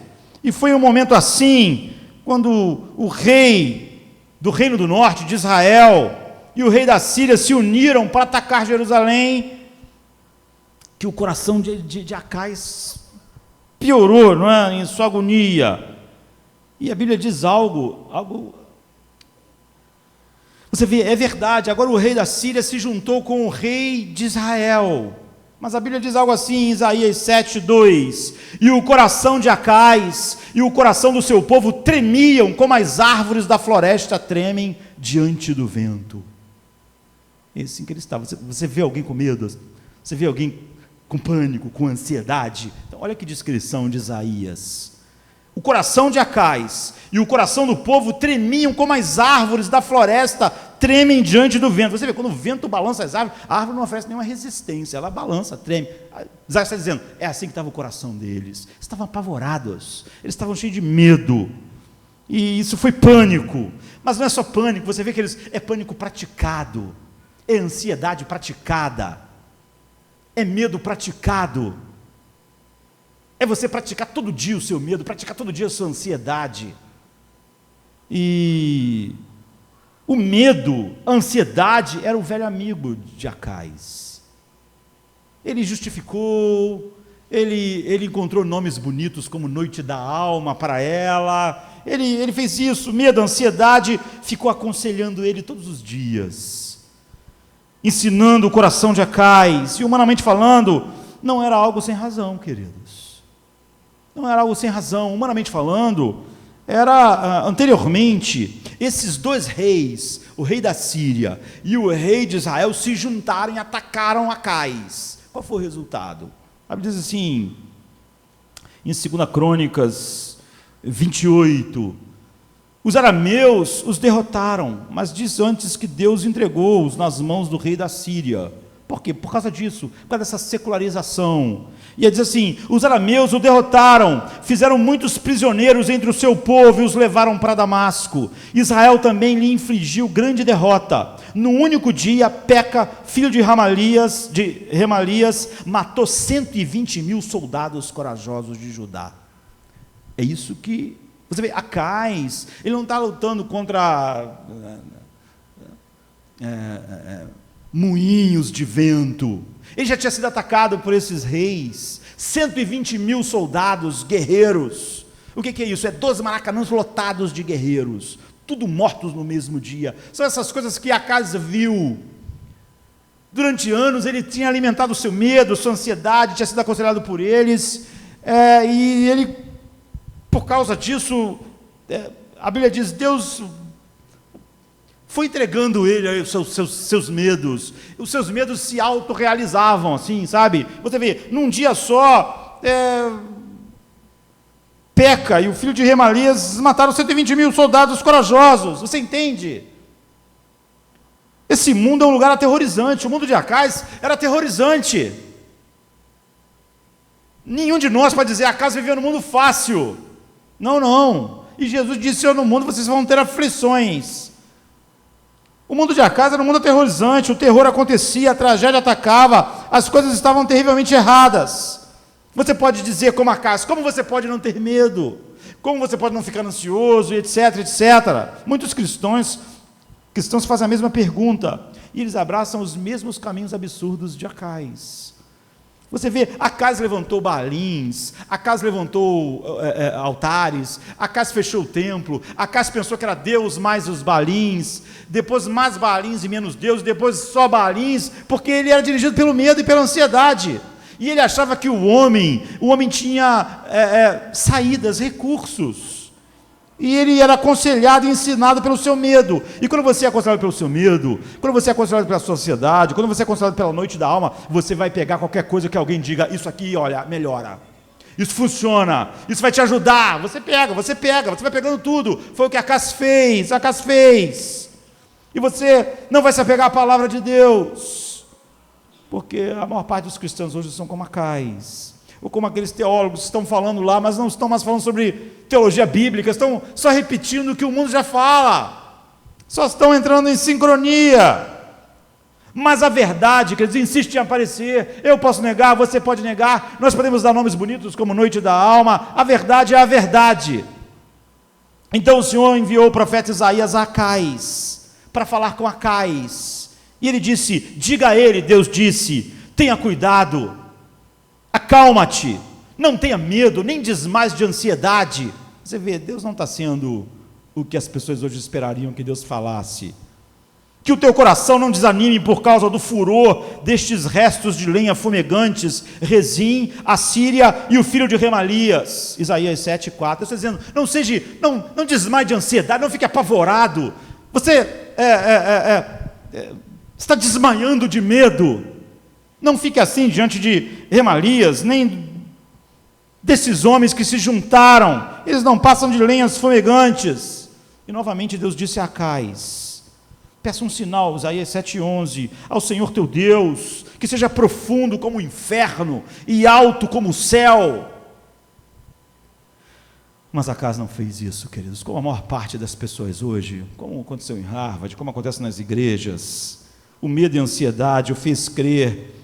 E foi um momento assim, quando o rei do Reino do Norte, de Israel, e o rei da Síria se uniram para atacar Jerusalém, que o coração de Acas piorou, não é? Em sua agonia. E a Bíblia diz algo... Você vê, é verdade, agora o rei da Síria se juntou com o rei de Israel. Mas a Bíblia diz algo assim em Isaías 7:2: e o coração de Acas e o coração do seu povo tremiam, como as árvores da floresta tremem diante do vento. É assim que ele estava. Você vê alguém com medo? Você vê alguém com pânico, com ansiedade? Então, olha que descrição de Isaías. O coração de Acas e o coração do povo tremiam como as árvores da floresta tremem diante do vento. Você vê, quando o vento balança as árvores, a árvore não oferece nenhuma resistência, ela balança, treme. Isaías está dizendo, é assim que estava o coração deles. Eles estavam apavorados, eles estavam cheios de medo. E isso foi pânico. Mas não é só pânico, você vê que é pânico praticado, é ansiedade praticada, é medo praticado. É você praticar todo dia o seu medo, praticar todo dia a sua ansiedade. E o medo, a ansiedade, era o velho amigo de Acas. Ele justificou, ele encontrou nomes bonitos como Noite da Alma para ela, ele fez isso, medo, ansiedade, ficou aconselhando ele todos os dias, ensinando o coração de Acais, e humanamente falando, não era algo sem razão, queridos, não era algo sem razão, humanamente falando, era anteriormente, esses dois reis, o rei da Síria e o rei de Israel, se juntaram e atacaram Acais. Qual foi o resultado? A Bíblia diz assim, em 2 Crônicas 28, os arameus os derrotaram, mas diz antes que Deus entregou-os nas mãos do rei da Síria. Por quê? Por causa disso, por causa dessa secularização. E ele diz assim, os arameus o derrotaram, fizeram muitos prisioneiros entre o seu povo e os levaram para Damasco. Israel também lhe infligiu grande derrota. No único dia, Peca, filho de Remalias, matou 120.000 soldados corajosos de Judá. É isso que, você vê, Acais, ele não está lutando contra moinhos de vento, ele já tinha sido atacado por esses reis, 120.000 soldados, guerreiros. O que é isso? É 12 maracanãs lotados de guerreiros, tudo mortos no mesmo dia. São essas coisas que Acais viu. Durante anos ele tinha alimentado o seu medo, sua ansiedade, tinha sido aconselhado por eles, e ele, por causa disso, a Bíblia diz, Deus foi entregando ele os seus medos. Os seus medos se autorrealizavam, assim, sabe? Você vê, num dia só, Peca e o filho de Remalias mataram 120.000 soldados corajosos. Você entende? Esse mundo é um lugar aterrorizante. O mundo de Acais era aterrorizante. Nenhum de nós pode dizer, Acais vivia no mundo fácil. Não, não. E Jesus disse, no mundo vocês vão ter aflições. O mundo de Acais era um mundo aterrorizante, o terror acontecia, a tragédia atacava, as coisas estavam terrivelmente erradas. Você pode dizer como Acais, como você pode não ter medo? Como você pode não ficar ansioso, etc, etc. Muitos cristãos fazem a mesma pergunta, e eles abraçam os mesmos caminhos absurdos de Acais. Você vê, Acais levantou Baalins, Acais levantou altares, Acais fechou o templo, Acais pensou que era Deus mais os Baalins, depois mais Baalins e menos Deus, depois só Baalins, porque ele era dirigido pelo medo e pela ansiedade, e ele achava que o homem tinha saídas, recursos, e ele era aconselhado e ensinado pelo seu medo. E quando você é aconselhado pelo seu medo, quando você é aconselhado pela sociedade, quando você é aconselhado pela noite da alma, você vai pegar qualquer coisa que alguém diga, isso aqui, olha, melhora, isso funciona, isso vai te ajudar, você vai pegando tudo. Foi o que Acais fez, e você não vai se apegar à palavra de Deus, porque a maior parte dos cristãos hoje são como Acais, ou como aqueles teólogos que estão falando lá, mas não estão mais falando sobre teologia bíblica, estão só repetindo o que o mundo já fala, só estão entrando em sincronia. Mas a verdade, que eles insistem em aparecer, eu posso negar, você pode negar, nós podemos dar nomes bonitos como Noite da Alma, a verdade é a verdade. Então o Senhor enviou o profeta Isaías a Acais, para falar com Acais, e ele disse, diga a ele, Deus disse, tenha cuidado, acalma-te, não tenha medo, nem desmais de ansiedade. Você vê, Deus não está sendo o que as pessoas hoje esperariam que Deus falasse. Que o teu coração não desanime por causa do furor destes restos de lenha fumegantes, Rezim, a Síria e o filho de Remalias. Isaías 7,4. Eu estou dizendo, não desmaie de ansiedade, não fique apavorado. Você está desmaiando de medo. Não fique assim diante de Remalias, nem desses homens que se juntaram, eles não passam de lenhas fumegantes. E novamente Deus disse a Acais, peça um sinal, Isaías 7,11, ao Senhor teu Deus, que seja profundo como o inferno e alto como o céu. Mas Acais não fez isso, queridos, como a maior parte das pessoas hoje, como aconteceu em Harvard, como acontece nas igrejas, o medo e a ansiedade o fez crer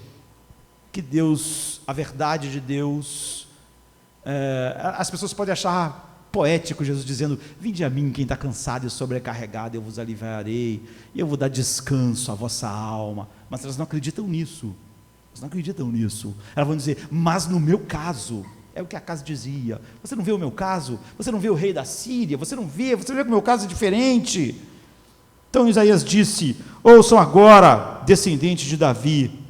que Deus, a verdade de Deus, as pessoas podem achar poético Jesus dizendo, vinde a mim quem está cansado e sobrecarregado, eu vos aliviarei, e eu vou dar descanso à vossa alma, mas elas não acreditam nisso, Elas não acreditam nisso. Elas vão dizer, mas no meu caso, é o que Acaz dizia, você não vê o meu caso? Você não vê o rei da Síria? Você vê que o meu caso é diferente? Então Isaías disse, ouçam agora, descendentes de Davi,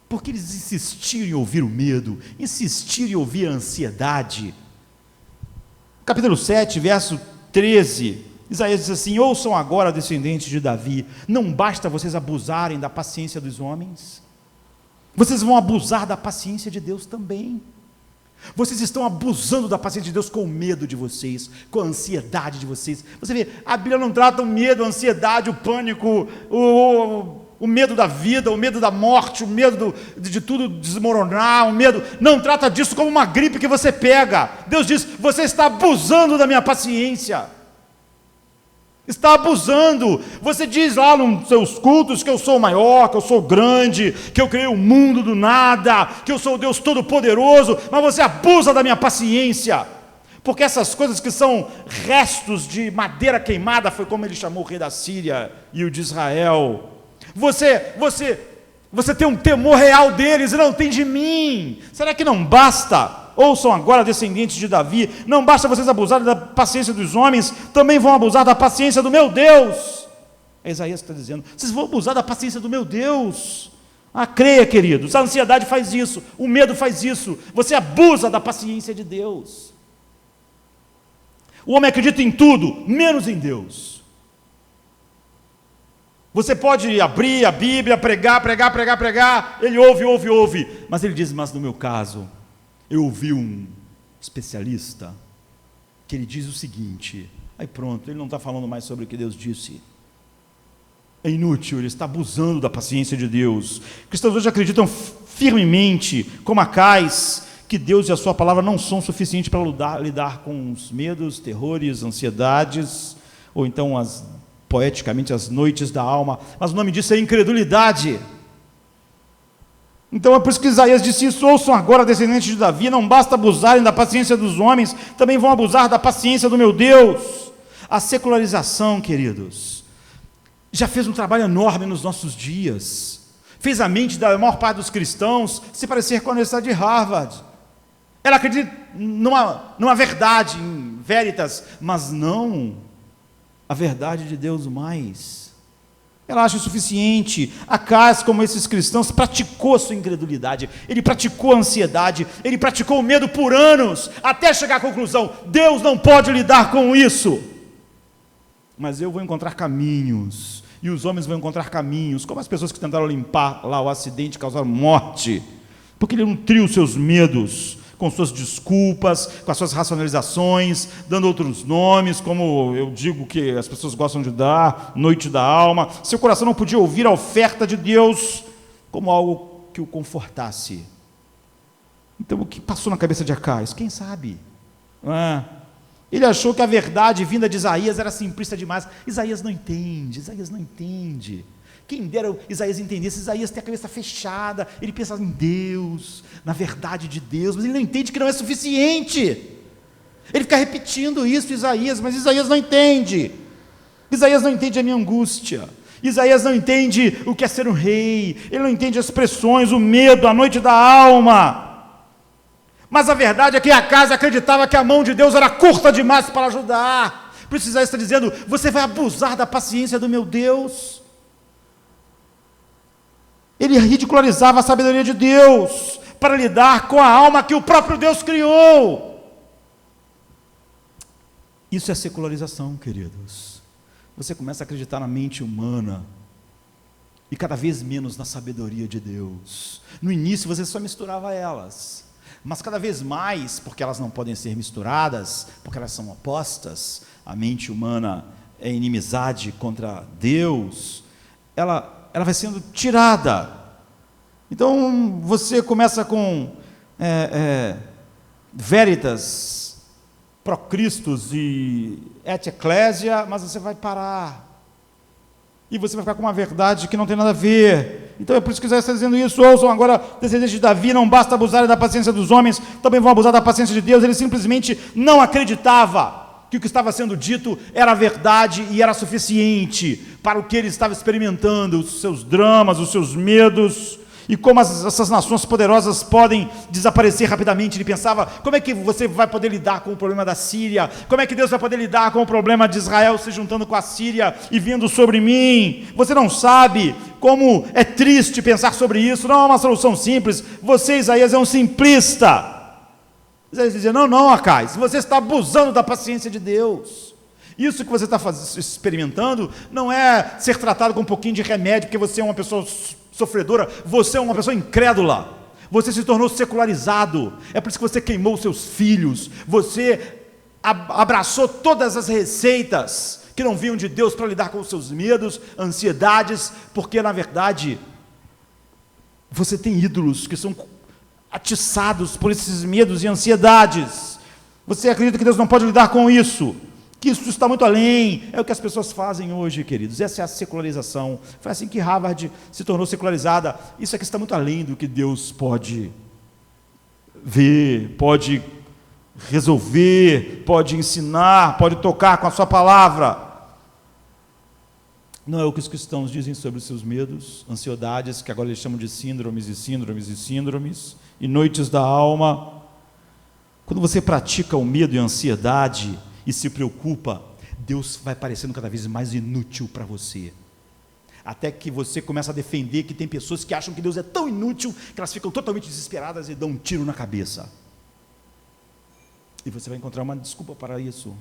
porque eles insistiram em ouvir o medo, insistiram em ouvir a ansiedade. Capítulo 7, verso 13, Isaías diz assim, ouçam agora, descendentes de Davi, não basta vocês abusarem da paciência dos homens, vocês vão abusar da paciência de Deus também. Vocês estão abusando da paciência de Deus com o medo de vocês, com a ansiedade de vocês. Você vê, a Bíblia não trata o medo, a ansiedade, o pânico, o medo da vida, o medo da morte, o medo de tudo desmoronar, o medo, não trata disso como uma gripe que você pega. Deus diz, você está abusando da minha paciência. Está abusando. Você diz lá nos seus cultos que eu sou maior, que eu sou grande, que eu criei o mundo do nada, que eu sou o Deus Todo-Poderoso, mas você abusa da minha paciência, porque essas coisas que são restos de madeira queimada, foi como ele chamou o rei da Síria e o de Israel, você tem um temor real deles e não tem de mim. Será que não basta? Ouçam agora, descendentes de Davi, não basta vocês abusarem da paciência dos homens, também vão abusar da paciência do meu Deus. É Isaías que está dizendo, vocês vão abusar da paciência do meu Deus. Creia, queridos, a ansiedade faz isso, o medo faz isso, você abusa da paciência de Deus. O homem acredita em tudo, menos em Deus. Você pode abrir a Bíblia, pregar, ele ouve, mas ele diz, mas no meu caso, eu ouvi um especialista, que ele diz o seguinte, aí pronto, ele não está falando mais sobre o que Deus disse, é inútil, ele está abusando da paciência de Deus. Cristãos hoje acreditam firmemente, como Acaz, que Deus e a sua palavra não são suficientes para lidar com os medos, terrores, ansiedades, ou então, poeticamente, as noites da alma, mas o nome disso é incredulidade. Então é por isso que Isaías disse isso, ouçam agora, descendentes de Davi, não basta abusarem da paciência dos homens, também vão abusar da paciência do meu Deus. A secularização, queridos, já fez um trabalho enorme nos nossos dias, fez a mente da maior parte dos cristãos se parecer com a Universidade de Harvard. Ela acredita numa verdade, em veritas, mas não a verdade de Deus mais. Ela acha o suficiente. Acaz, como esses cristãos, praticou a sua incredulidade, ele praticou a ansiedade, ele praticou o medo por anos, até chegar à conclusão, Deus não pode lidar com isso, mas eu vou encontrar caminhos, e os homens vão encontrar caminhos, como as pessoas que tentaram limpar lá o acidente e causaram morte, porque ele nutriu os seus medos, com suas desculpas, com as suas racionalizações, dando outros nomes, como eu digo que as pessoas gostam de dar, noite da alma. Seu coração não podia ouvir a oferta de Deus como algo que o confortasse. Então, o que passou na cabeça de Acaz? Quem sabe? Ele achou que a verdade vinda de Isaías era simplista demais. Isaías não entende. Quem dera Isaías entendesse, Isaías tem a cabeça fechada, ele pensa em Deus, na verdade de Deus, mas ele não entende que não é suficiente. Ele fica repetindo isso, Isaías, mas Isaías não entende. Isaías não entende a minha angústia. Isaías não entende o que é ser um rei, ele não entende as pressões, o medo, a noite da alma. Mas a verdade é que Acaz acreditava que a mão de Deus era curta demais para ajudar. Por isso Isaías está dizendo, você vai abusar da paciência do meu Deus. Ele ridicularizava a sabedoria de Deus para lidar com a alma que o próprio Deus criou. Isso é secularização, queridos. Você começa a acreditar na mente humana e cada vez menos na sabedoria de Deus. No início você só misturava elas, mas cada vez mais, porque elas não podem ser misturadas, porque elas são opostas, a mente humana é inimizade contra Deus, ela vai sendo tirada. Então você começa com veritas, procristos e et ecclesia, mas você vai parar. E você vai ficar com uma verdade que não tem nada a ver. Então é por isso que Isaías está dizendo isso. Ouçam agora, descendentes de Davi, não basta abusarem da paciência dos homens, também vão abusar da paciência de Deus. Ele simplesmente não acreditava que o que estava sendo dito era verdade e era suficiente para o que ele estava experimentando, os seus dramas, os seus medos. E como essas nações poderosas podem desaparecer rapidamente. Ele pensava, como é que você vai poder lidar com o problema da Síria? Como é que Deus vai poder lidar com o problema de Israel se juntando com a Síria e vindo sobre mim? Você não sabe como é triste pensar sobre isso. Não é uma solução simples. Você, Isaías, é um simplista. Isaías dizia, não, Acais, você está abusando da paciência de Deus. Isso que você está experimentando não é ser tratado com um pouquinho de remédio, porque você é uma pessoa sofredora, você é uma pessoa incrédula, você se tornou secularizado, é por isso que você queimou seus filhos, você abraçou todas as receitas que não vinham de Deus para lidar com os seus medos, ansiedades, porque na verdade você tem ídolos que são atiçados por esses medos e ansiedades. Você acredita que Deus não pode lidar com isso, que isso está muito além. É o que as pessoas fazem hoje, queridos. Essa é a secularização. Foi assim que Harvard se tornou secularizada. Isso aqui está muito além do que Deus pode ver, pode resolver, pode ensinar, pode tocar com a sua palavra. Não é o que os cristãos dizem sobre os seus medos, ansiedades, que agora eles chamam de síndromes e noites da alma. Quando você pratica o medo e a ansiedade e se preocupa, Deus vai parecendo cada vez mais inútil para você. Até que você começa a defender que tem pessoas que acham que Deus é tão inútil que elas ficam totalmente desesperadas e dão um tiro na cabeça. E você vai encontrar uma desculpa para isso.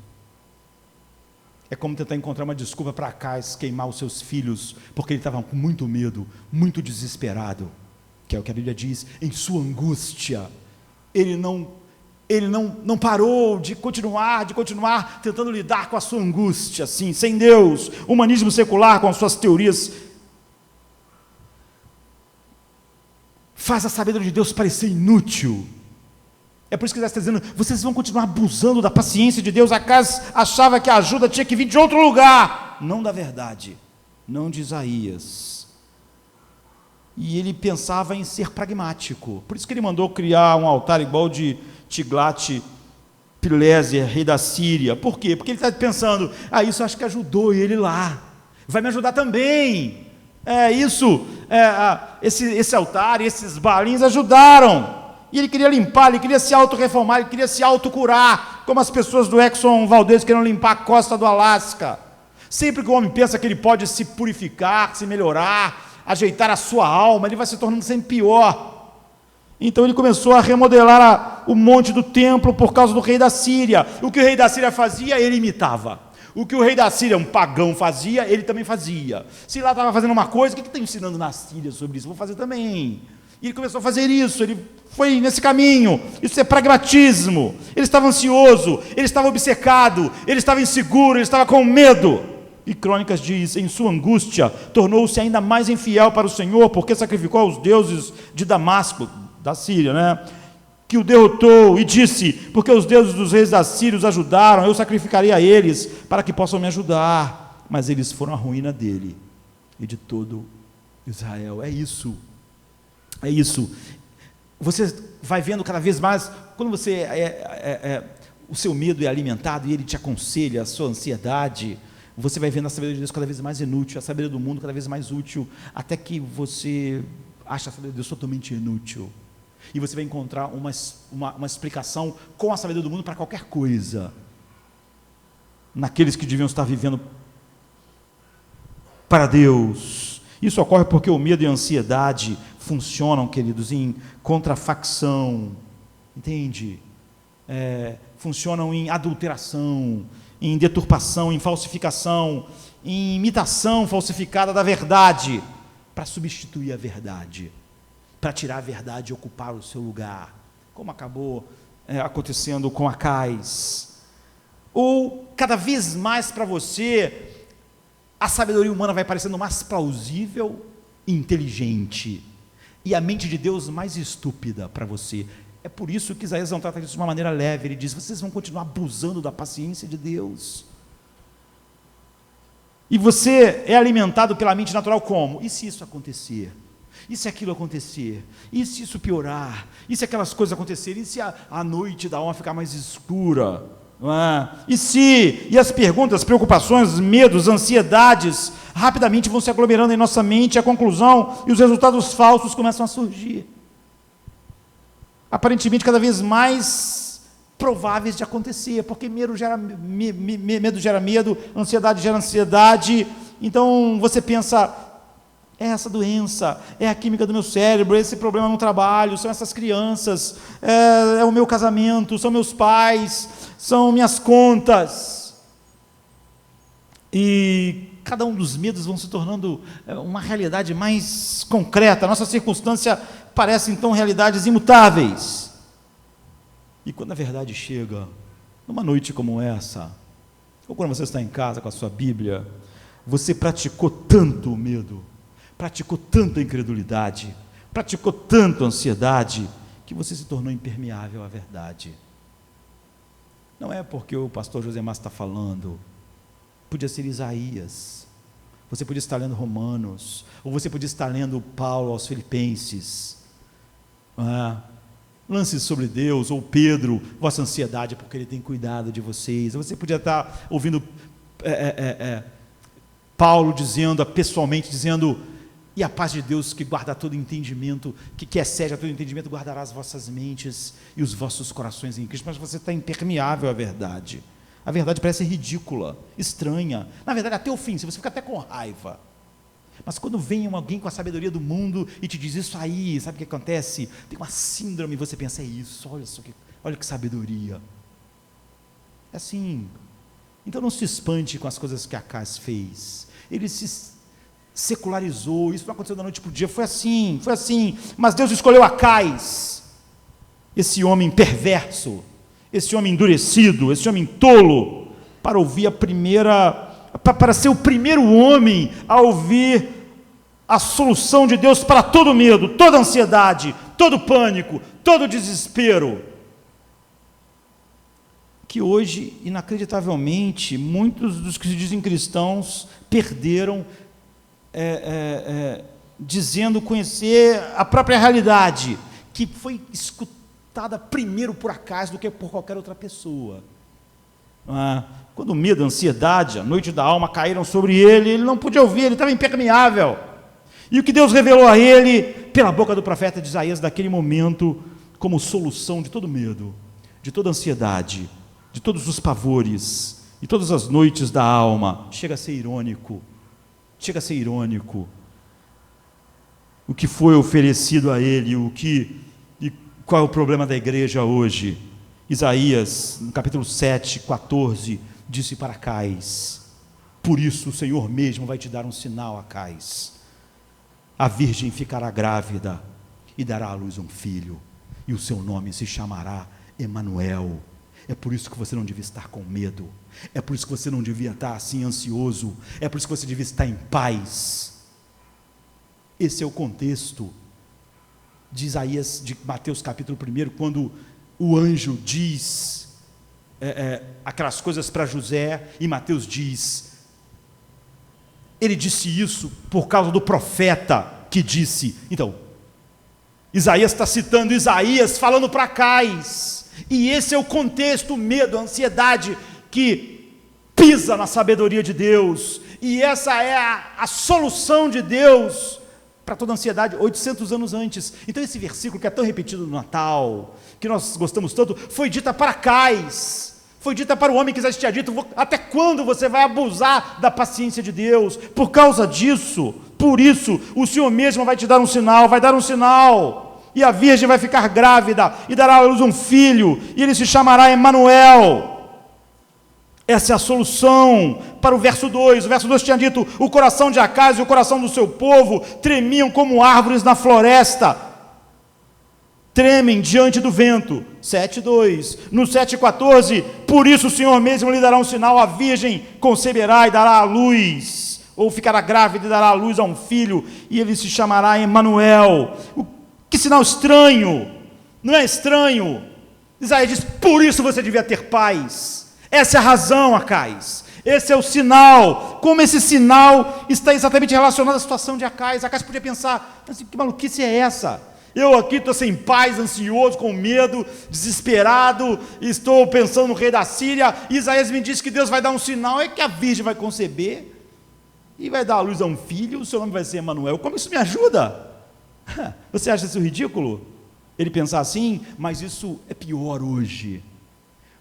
É como tentar encontrar uma desculpa para Acais queimar os seus filhos, porque ele estava com muito medo, muito desesperado, que é o que a Bíblia diz, em sua angústia. Ele não parou de continuar tentando lidar com a sua angústia, assim, sem Deus. O humanismo secular, com as suas teorias, faz a sabedoria de Deus parecer inútil. É por isso que ele está dizendo, vocês vão continuar abusando da paciência de Deus. Acais achava que a ajuda tinha que vir de outro lugar, não da verdade, não de Isaías. E ele pensava em ser pragmático, por isso que ele mandou criar um altar igual de Tiglat-Pileser, rei da Síria. Por quê? Porque ele está pensando, isso acho que ajudou ele lá, vai me ajudar também. Esse altar, esses balins ajudaram. E ele queria limpar, ele queria se auto-reformar, ele queria se auto-curar, como as pessoas do Exxon Valdez querendo limpar a costa do Alasca. Sempre que o homem pensa que ele pode se purificar, se melhorar, ajeitar a sua alma, ele vai se tornando sempre pior. Então ele começou a remodelar o monte do templo por causa do rei da Síria. O que o rei da Síria fazia, ele imitava. O que o rei da Síria, um pagão, fazia, ele também fazia. Se lá estava fazendo uma coisa, o que está ensinando na Síria sobre isso? Vou fazer também. E ele começou a fazer isso, ele foi nesse caminho. Isso é pragmatismo. Ele estava ansioso, ele estava obcecado, ele estava inseguro, ele estava com medo. E Crônicas diz, em sua angústia, tornou-se ainda mais infiel para o Senhor, porque sacrificou aos deuses de Damasco, da Síria, que o derrotou, e disse, porque os deuses dos reis da Síria os ajudaram, eu sacrificarei a eles, para que possam me ajudar. Mas eles foram a ruína dele, e de todo Israel. É isso. Você vai vendo cada vez mais, quando você o seu medo é alimentado, e ele te aconselha, a sua ansiedade, você vai vendo a sabedoria de Deus cada vez mais inútil, a sabedoria do mundo cada vez mais útil, até que você acha a sabedoria de Deus totalmente inútil. E você vai encontrar uma explicação com a sabedoria do mundo para qualquer coisa, naqueles que deviam estar vivendo para Deus. Isso ocorre porque o medo e a ansiedade funcionam, queridos, em contrafacção, entende? Funcionam em adulteração, em deturpação, em falsificação, em imitação falsificada da verdade, para substituir a verdade, para tirar a verdade e ocupar o seu lugar, como acabou acontecendo com Acais. Ou, cada vez mais para você, a sabedoria humana vai parecendo mais plausível e inteligente, e a mente de Deus mais estúpida para você. É por isso que Isaías não trata disso de uma maneira leve. Ele diz, vocês vão continuar abusando da paciência de Deus. E você é alimentado pela mente natural como? E se isso acontecer? E se aquilo acontecer? E se isso piorar? E se aquelas coisas acontecerem? E se a noite da alma ficar mais escura? não é? E as perguntas, preocupações, medos, ansiedades, rapidamente vão se aglomerando em nossa mente, a conclusão e os resultados falsos começam a surgir. Aparentemente cada vez mais prováveis de acontecer, porque medo gera medo, ansiedade gera ansiedade. Então você pensa, é essa doença, é a química do meu cérebro, esse problema no trabalho, são essas crianças, é o meu casamento, são meus pais, são minhas contas. E cada um dos medos vão se tornando uma realidade mais concreta. A nossa circunstância parece então realidades imutáveis. E quando a verdade chega, numa noite como essa, ou quando você está em casa com a sua Bíblia, você praticou tanto o medo, praticou tanta incredulidade, praticou tanto a ansiedade, que você se tornou impermeável à verdade. Não é porque o pastor José Márcio está falando, podia ser Isaías, você podia estar lendo Romanos, ou você podia estar lendo Paulo aos Filipenses, lance sobre Deus, ou Pedro, vossa ansiedade é porque Ele tem cuidado de vocês. Você podia estar ouvindo Paulo dizendo, pessoalmente dizendo, e a paz de Deus que guarda todo entendimento, que excede a todo entendimento, guardará as vossas mentes e os vossos corações em Cristo. Mas você está impermeável à verdade. A verdade parece ridícula, estranha, na verdade até ofensiva, você fica até com raiva. Mas quando vem alguém com a sabedoria do mundo e te diz isso aí, sabe o que acontece? Tem uma síndrome e você pensa, é isso, olha que sabedoria. É assim. Então não se espante com as coisas que Acás fez. Ele se secularizou, isso não aconteceu da noite para o dia, foi assim. Mas Deus escolheu Acás, esse homem perverso, esse homem endurecido, esse homem tolo, para ouvir para ser o primeiro homem a ouvir a solução de Deus para todo medo, toda ansiedade, todo pânico, todo desespero. Que hoje, inacreditavelmente, muitos dos que se dizem cristãos perderam, dizendo conhecer a própria realidade, que foi escutada primeiro por Acás do que por qualquer outra pessoa. Quando o medo, a ansiedade, a noite da alma caíram sobre ele, ele não podia ouvir, ele estava impermeável. E o que Deus revelou a ele, pela boca do profeta de Isaías, naquele momento, como solução de todo medo, de toda ansiedade, de todos os pavores, e todas as noites da alma, chega a ser irônico. O que foi oferecido a ele, e qual é o problema da igreja hoje? Isaías, no capítulo 7, 14, disse para Acás, por isso o Senhor mesmo vai te dar um sinal, Acás. A virgem ficará grávida e dará à luz um filho, e o seu nome se chamará Emanuel. É por isso que você não devia estar com medo, é por isso que você não devia estar assim ansioso, é por isso que você devia estar em paz. Esse é o contexto de Isaías, de Mateus capítulo 1, quando o anjo diz aquelas coisas para José, e Mateus diz, ele disse isso por causa do profeta que disse. Então, Isaías está citando Isaías falando para Acás, e esse é o contexto, o medo, a ansiedade que pisa na sabedoria de Deus, e essa é a solução de Deus para toda ansiedade, 800 anos antes. Então esse versículo que é tão repetido no Natal, que nós gostamos tanto, foi dita para Acás, foi dita para o homem que já tinha dito, até quando você vai abusar da paciência de Deus? Por causa disso, por isso, o Senhor mesmo vai te dar um sinal, vai dar um sinal, e a virgem vai ficar grávida, e dará à luz um filho, e ele se chamará Emanuel. Essa é a solução para o verso 2. O verso 2 tinha dito, o coração de Acás e o coração do seu povo tremiam como árvores na floresta, tremem diante do vento. 7:2. No 7:14, por isso o Senhor mesmo lhe dará um sinal, a virgem conceberá e dará à luz, ou ficará grávida e dará à luz a um filho, e ele se chamará Emanuel. Que sinal estranho, não é estranho? Isaías diz, por isso você devia ter paz. Essa é a razão, Acás, esse é o sinal. Como esse sinal está exatamente relacionado à situação de Acás. Acás podia pensar, mas que maluquice é essa? Eu aqui estou sem paz, ansioso, com medo, desesperado, estou pensando no rei da Síria. Isaías me disse que Deus vai dar um sinal, é que a virgem vai conceber e vai dar à luz a um filho, o seu nome vai ser Emanuel. Como isso me ajuda? Você acha isso ridículo? Ele pensar assim, mas isso é pior hoje.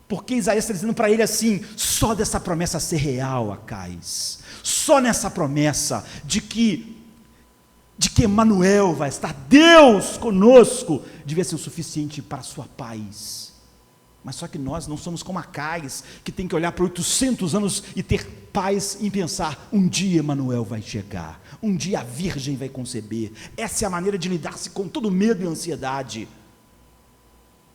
Porque Isaías está dizendo para ele assim, só dessa promessa ser real, Acais, só nessa promessa de que Emanuel vai estar, Deus conosco, devia ser o suficiente para a sua paz. Mas só que nós não somos como Acais, que tem que olhar para 800 anos e ter paz em pensar, um dia Emanuel vai chegar, um dia a virgem vai conceber. Essa é a maneira de lidar-se com todo medo e ansiedade.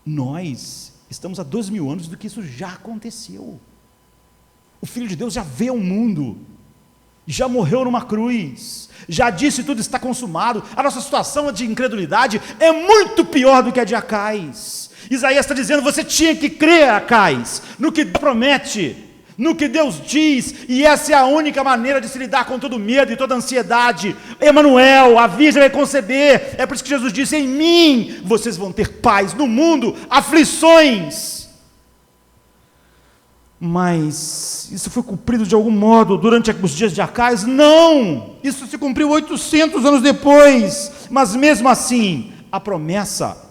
Nós estamos há 2000 anos do que isso já aconteceu. O Filho de Deus já veio ao mundo, já morreu numa cruz, já disse tudo está consumado. A nossa situação de incredulidade é muito pior do que a de Acais. Isaías está dizendo, você tinha que crer, Acais, no que promete, no que Deus diz, e essa é a única maneira de se lidar com todo medo e toda ansiedade. Emanuel, a virgem vai conceber, é por isso que Jesus disse, em mim vocês vão ter paz, no mundo, aflições. Mas isso foi cumprido de algum modo durante os dias de Acais? Não! Isso se cumpriu 800 anos depois, mas mesmo assim, a promessa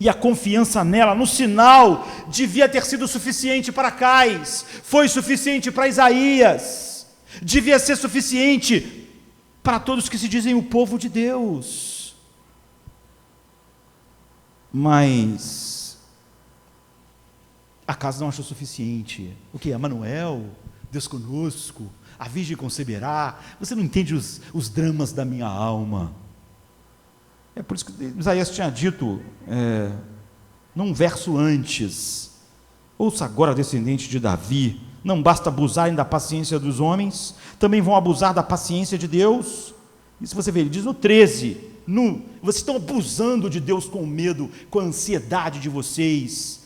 e a confiança nela, no sinal, devia ter sido suficiente para Acais, foi suficiente para Isaías, devia ser suficiente para todos que se dizem o povo de Deus. Mas Acais não achou suficiente. O que? Emanuel, Deus conosco, a virgem conceberá. Você não entende os dramas da minha alma. É por isso que Isaías tinha dito, num verso antes, ouça agora, descendente de Davi, não basta abusarem da paciência dos homens, também vão abusar da paciência de Deus. Isso você vê, ele diz no 13, vocês estão abusando de Deus com medo, com a ansiedade de vocês,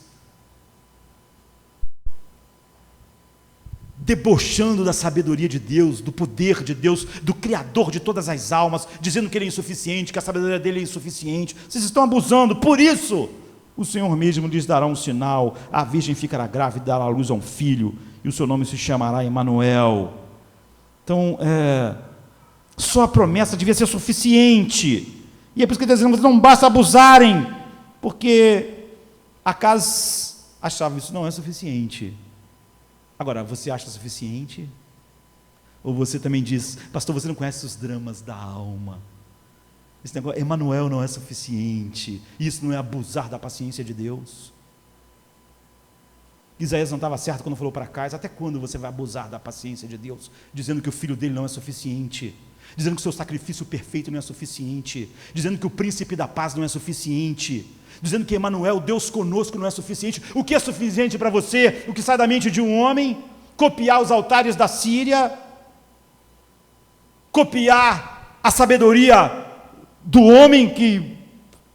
debochando da sabedoria de Deus, do poder de Deus, do Criador de todas as almas, dizendo que Ele é insuficiente, que a sabedoria dele é insuficiente. Vocês estão abusando, por isso o Senhor mesmo lhes dará um sinal, a virgem ficará grávida e dará à luz a um filho, e o seu nome se chamará Emanuel. Então, só a promessa devia ser suficiente, e é por isso que ele está dizendo, não basta abusarem, porque Acais achava isso não é suficiente. Agora, você acha suficiente? Ou você também diz, pastor, você não conhece os dramas da alma. Esse negócio, Emanuel não é suficiente. Isso não é abusar da paciência de Deus. Isaías não estava certo quando falou para Acais, até quando você vai abusar da paciência de Deus? Dizendo que o filho dele não é suficiente. Dizendo que o seu sacrifício perfeito não é suficiente. Dizendo que o príncipe da paz não é suficiente. Dizendo que Emanuel, Deus conosco, não é suficiente. O que é suficiente para você? O que sai da mente de um homem? Copiar os altares da Síria? Copiar a sabedoria do homem que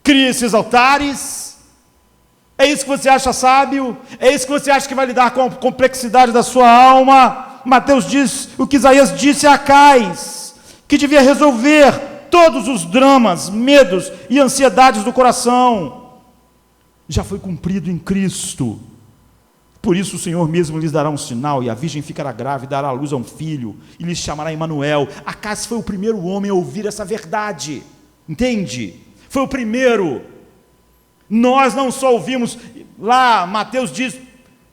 cria esses altares? É isso que você acha sábio? É isso que você acha que vai lidar com a complexidade da sua alma? Mateus diz o que Isaías disse a Acais, que devia resolver todos os dramas, medos e ansiedades do coração. Já foi cumprido em Cristo. Por isso o Senhor mesmo lhes dará um sinal, e a virgem ficará grávida e dará à luz a um filho, e lhes chamará Emanuel. Acais foi o primeiro homem a ouvir essa verdade, entende? Foi o primeiro. Nós não só ouvimos, lá Mateus diz,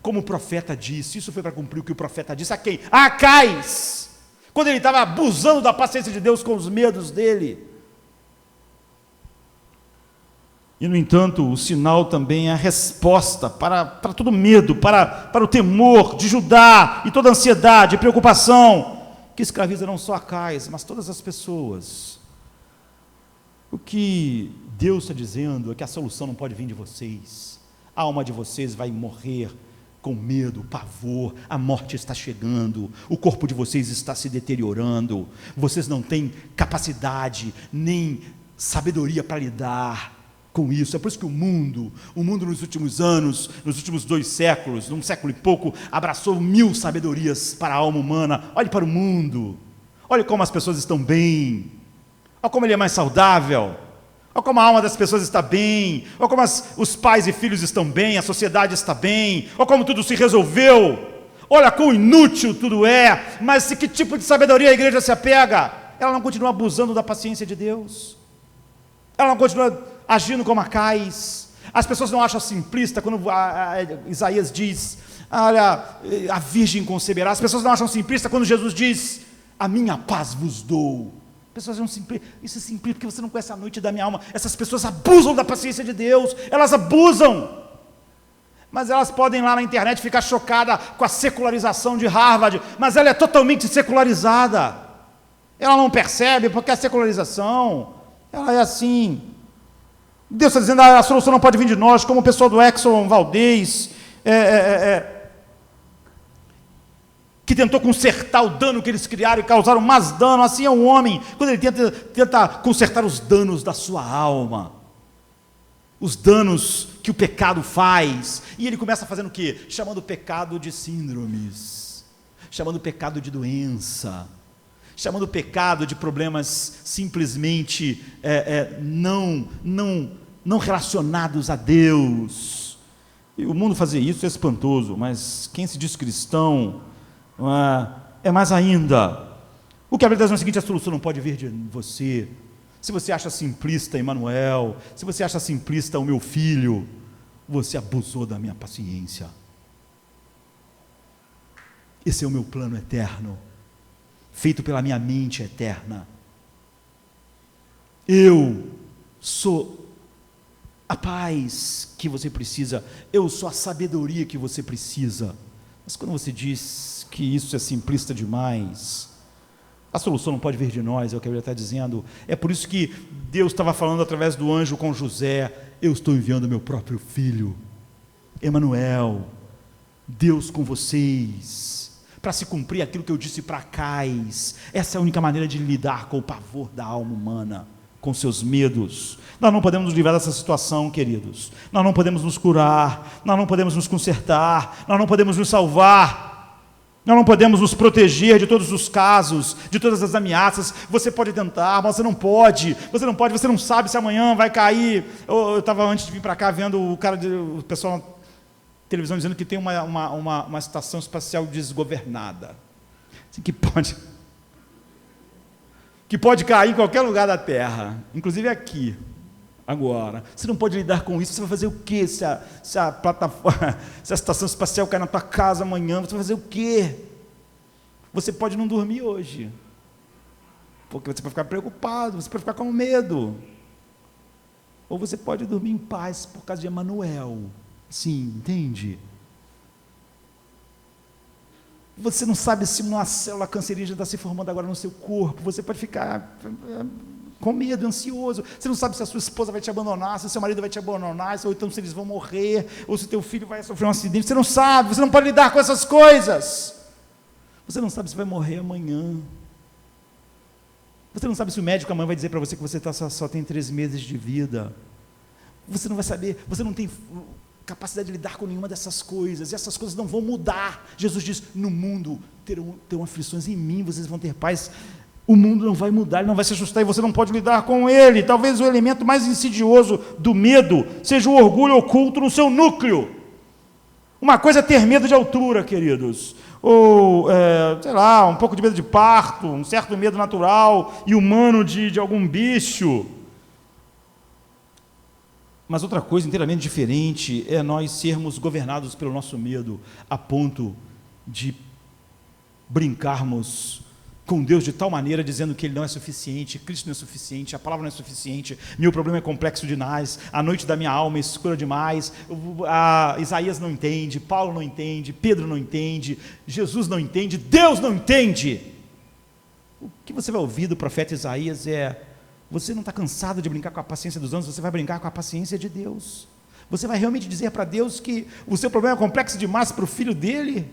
como o profeta disse, isso foi para cumprir o que o profeta disse a quem? A Acais, quando ele estava abusando da paciência de Deus com os medos dele. E, no entanto, o sinal também é a resposta para todo medo, para o temor de Judá, e toda ansiedade e preocupação, que escraviza não só Acais, mas todas as pessoas. O que Deus está dizendo é que a solução não pode vir de vocês, a alma de vocês vai morrer com medo, pavor, a morte está chegando, o corpo de vocês está se deteriorando, vocês não têm capacidade, nem sabedoria para lidar com isso. É por isso que o mundo nos últimos anos, nos últimos 2 séculos, num século e pouco, abraçou 1000 sabedorias para a alma humana. Olhe para o mundo, olhe como as pessoas estão bem, olhe como ele é mais saudável, Olha como a alma das pessoas está bem, olha como os pais e filhos estão bem, a sociedade está bem, olha como tudo se resolveu, olha quão inútil tudo é, mas que tipo de sabedoria a igreja se apega? Ela não continua abusando da paciência de Deus, ela não continua agindo como Acais. As pessoas não acham simplista quando Isaías diz, olha, a virgem conceberá. As pessoas não acham simplista quando Jesus diz, a minha paz vos dou. Pessoas acham simplista, isso é simplista porque você não conhece a noite da minha alma. Essas pessoas abusam da paciência de Deus, elas abusam. Mas elas podem lá na internet ficar chocadas com a secularização de Harvard, mas ela é totalmente secularizada. Ela não percebe porque a secularização, ela é assim. Deus está dizendo, a solução não pode vir de nós, como o pessoal do Exxon Valdez, que tentou consertar o dano que eles criaram e causaram mais dano. Assim é o homem, quando ele tenta consertar os danos da sua alma, os danos que o pecado faz, e ele começa fazendo o quê? Chamando o pecado de síndromes, chamando o pecado de doença, chamando o pecado de problemas simplesmente não relacionados a Deus. E o mundo fazer isso é espantoso, mas quem se diz cristão é mais ainda. O que a Bíblia diz é o seguinte: a solução não pode vir de você. Se você acha simplista Emanuel, se você acha simplista o meu filho, você abusou da minha paciência. Esse é o meu plano eterno, feito pela minha mente eterna. Eu sou a paz que você precisa, eu sou a sabedoria que você precisa. Mas quando você diz que isso é simplista demais, a solução não pode vir de nós, é o que a Bíblia está dizendo. É por isso que Deus estava falando através do anjo com José: eu estou enviando meu próprio filho, Emanuel, Deus com vocês, para se cumprir aquilo que eu disse para Acais. Essa é a única maneira de lidar com o pavor da alma humana, com seus medos. Nós não podemos nos livrar dessa situação, queridos. Nós não podemos nos curar, nós não podemos nos consertar, nós não podemos nos salvar, nós não podemos nos proteger de todos os casos, de todas as ameaças. Você pode tentar, mas você não sabe se amanhã vai cair. Eu estava antes de vir para cá vendo o pessoal na televisão dizendo que tem uma estação espacial desgovernada, assim, que pode cair em qualquer lugar da Terra, inclusive aqui, agora. Você não pode lidar com isso. Você vai fazer o quê se a plataforma, se a estação espacial cair na tua casa amanhã? Você vai fazer o quê? Você pode não dormir hoje, porque você pode ficar preocupado, você pode ficar com medo, ou você pode dormir em paz por causa de Emanuel. Sim, entende? Você não sabe se uma célula cancerígena está se formando agora no seu corpo. Você pode ficar com medo, ansioso. Você não sabe se a sua esposa vai te abandonar, se o seu marido vai te abandonar, ou então se eles vão morrer, ou se o teu filho vai sofrer um acidente. Você não sabe, você não pode lidar com essas coisas. Você não sabe se vai morrer amanhã. Você não sabe se o médico amanhã vai dizer para você que você só tem 3 meses de vida. Você não vai saber, você não tem capacidade de lidar com nenhuma dessas coisas, e essas coisas não vão mudar. Jesus diz: no mundo terão aflições, em mim vocês vão ter paz. O mundo não vai mudar, ele não vai se ajustar, e você não pode lidar com ele. Talvez o elemento mais insidioso do medo seja o orgulho oculto no seu núcleo. Uma coisa é ter medo de altura, queridos, ou, sei lá, um pouco de medo de parto, um certo medo natural e humano de algum bicho. Mas outra coisa inteiramente diferente é nós sermos governados pelo nosso medo, a ponto de brincarmos com Deus de tal maneira, dizendo que Ele não é suficiente, Cristo não é suficiente, a palavra não é suficiente, meu problema é complexo demais, a noite da minha alma é escura demais. Isaías não entende, Paulo não entende, Pedro não entende, Jesus não entende, Deus não entende. O que você vai ouvir do profeta Isaías é: você não está cansado de brincar com a paciência dos homens, você vai brincar com a paciência de Deus. Você vai realmente dizer para Deus que o seu problema é complexo demais para o filho dele?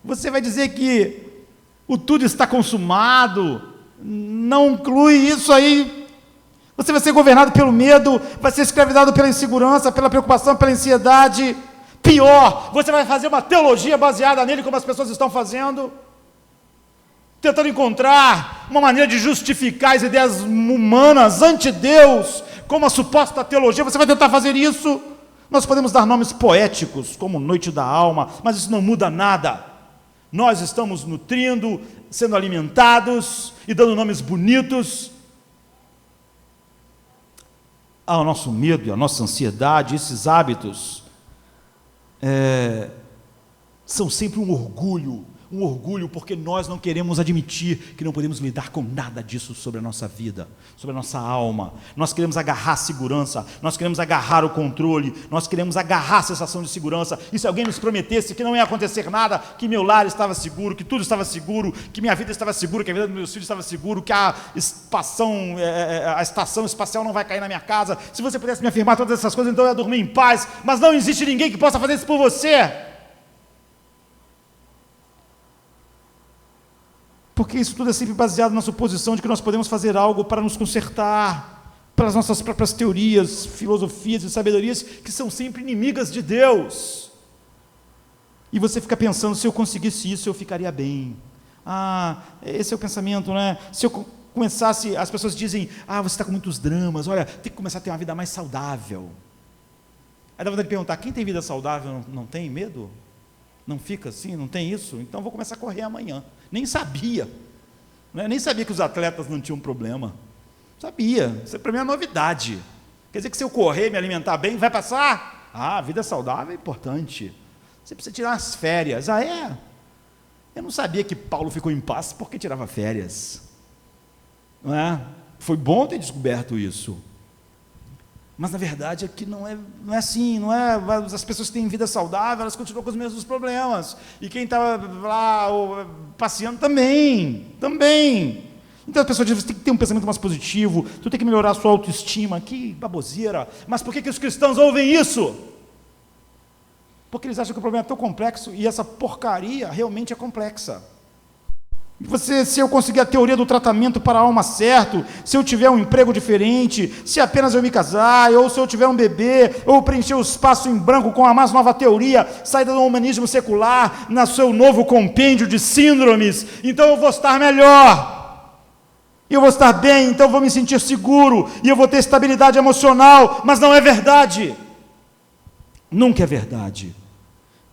Você vai dizer que o tudo está consumado? Não inclui isso aí. Você vai ser governado pelo medo, vai ser escravizado pela insegurança, pela preocupação, pela ansiedade. Pior, você vai fazer uma teologia baseada nele, como as pessoas estão fazendo, tentando encontrar uma maneira de justificar as ideias humanas ante Deus, como a suposta teologia, você vai tentar fazer isso. Nós podemos dar nomes poéticos, como Noite da Alma, mas isso não muda nada. Nós estamos nutrindo, sendo alimentados e dando nomes bonitos ao nosso medo, à nossa ansiedade. Esses hábitos são sempre um orgulho porque nós não queremos admitir que não podemos lidar com nada disso sobre a nossa vida, sobre a nossa alma. Nós queremos agarrar a segurança, nós queremos agarrar o controle, nós queremos agarrar a sensação de segurança. E se alguém nos prometesse que não ia acontecer nada, que meu lar estava seguro, que tudo estava seguro, que minha vida estava segura, que a vida dos meus filhos estava seguro, que a estação espacial não vai cair na minha casa, se você pudesse me afirmar todas essas coisas, então eu ia dormir em paz. Mas não existe ninguém que possa fazer isso por você. Porque isso tudo é sempre baseado na suposição de que nós podemos fazer algo para nos consertar, pelas nossas próprias teorias, filosofias e sabedorias, que são sempre inimigas de Deus. E você fica pensando, se eu conseguisse isso, eu ficaria bem. Esse é o pensamento, né? Se eu começasse, as pessoas dizem, você está com muitos dramas, olha, tem que começar a ter uma vida mais saudável. Aí dá vontade de perguntar, quem tem vida saudável não tem medo? Não fica assim, não tem isso? Então vou começar a correr amanhã. Nem sabia, né? Nem sabia que os atletas não tinham problema. Sabia, isso para mim é novidade. Quer dizer que se eu correr, me alimentar bem, vai passar? A vida saudável é importante. Você precisa tirar as férias. Eu não sabia que Paulo ficou em paz porque tirava férias. Não é? Foi bom ter descoberto isso. Mas na verdade é que não é assim, não é? As pessoas que têm vida saudável, elas continuam com os mesmos problemas. E quem está lá passeando também. Então as pessoas dizem, você tem que ter um pensamento mais positivo, tu tem que melhorar a sua autoestima. Que baboseira. Mas por que os cristãos ouvem isso? Porque eles acham que o problema é tão complexo, e essa porcaria realmente é complexa. Se eu conseguir a teoria do tratamento para a alma certo, se eu tiver um emprego diferente, se apenas eu me casar, ou se eu tiver um bebê, ou preencher o espaço em branco com a mais nova teoria, saída do humanismo secular, no seu novo compêndio de síndromes, então eu vou estar melhor, eu vou estar bem, então eu vou me sentir seguro, e eu vou ter estabilidade emocional. Mas não é verdade, nunca é verdade.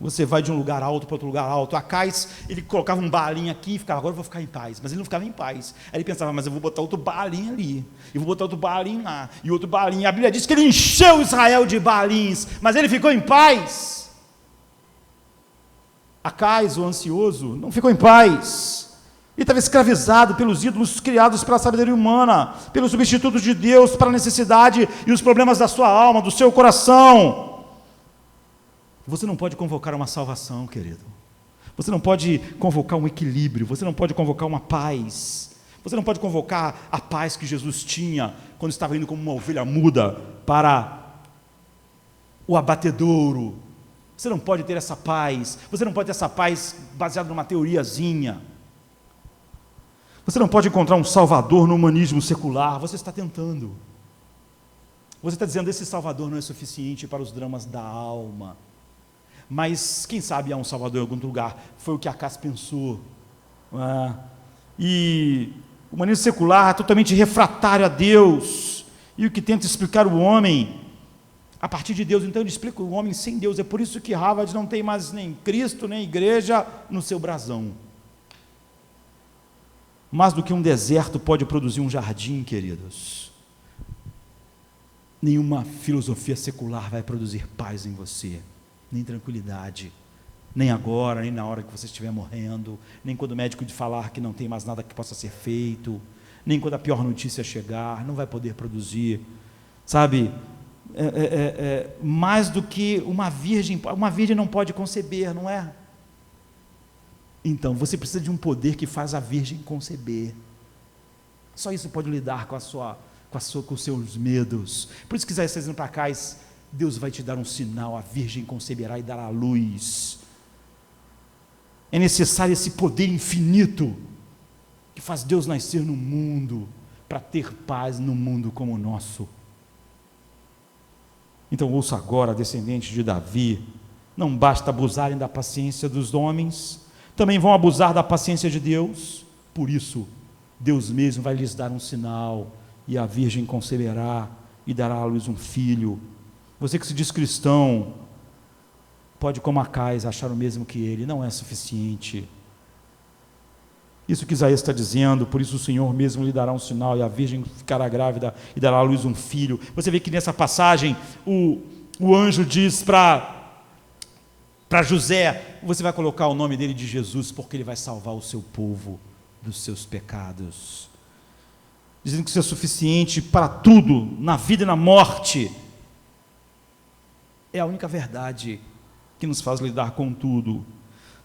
Você vai de um lugar alto para outro lugar alto. Acais, ele colocava um balinho aqui e ficava, agora eu vou ficar em paz. Mas ele não ficava em paz. Aí ele pensava, mas eu vou botar outro balinho ali, e vou botar outro balinho lá, e outro balinho. A Bíblia diz que ele encheu Israel de balins, mas ele ficou em paz. Acais, o ansioso, não ficou em paz. Ele estava escravizado pelos ídolos criados pela sabedoria humana, pelos substitutos de Deus para a necessidade e os problemas da sua alma, do seu coração. Você não pode convocar uma salvação, querido. Você não pode convocar um equilíbrio. Você não pode convocar uma paz. Você não pode convocar a paz que Jesus tinha quando estava indo como uma ovelha muda para o abatedouro. Você não pode ter essa paz. Você não pode ter essa paz baseada numa teoriazinha. Você não pode encontrar um salvador no humanismo secular. Você está tentando. Você está dizendo, esse salvador não é suficiente para os dramas da alma. Mas quem sabe há um salvador em algum lugar. Foi o que Acais pensou. E o humanismo secular é totalmente refratário a Deus, e o que tenta explicar o homem a partir de Deus. Então ele explica o homem sem Deus. É por isso que Harvard não tem mais nem Cristo, nem igreja no seu brasão. Mais do que um deserto pode produzir um jardim, queridos. Nenhuma filosofia secular vai produzir paz em você, nem tranquilidade, nem agora, nem na hora que você estiver morrendo, nem quando o médico te falar que não tem mais nada que possa ser feito, nem quando a pior notícia chegar, não vai poder produzir, sabe, mais do que uma virgem não pode conceber, não é? Então, você precisa de um poder que faz a virgem conceber, só isso pode lidar com os seus medos. Por isso que Isaías está dizendo para Acais, Deus vai te dar um sinal, a virgem conceberá e dará a luz. É necessário esse poder infinito que faz Deus nascer no mundo, para ter paz no mundo como o nosso. Então ouça agora, descendentes de Davi, não basta abusarem da paciência dos homens, também vão abusar da paciência de Deus. Por isso, Deus mesmo vai lhes dar um sinal, e a virgem conceberá e dará à luz um filho. Você que se diz cristão, pode, como Acais, achar o mesmo que ele, não é suficiente. Isso que Isaías está dizendo, por isso o Senhor mesmo lhe dará um sinal, e a virgem ficará grávida e dará à luz um filho. Você vê que nessa passagem, o anjo diz para José, você vai colocar o nome dele de Jesus, porque ele vai salvar o seu povo dos seus pecados. Dizendo que isso é suficiente para tudo, na vida e na morte. É a única verdade que nos faz lidar com tudo.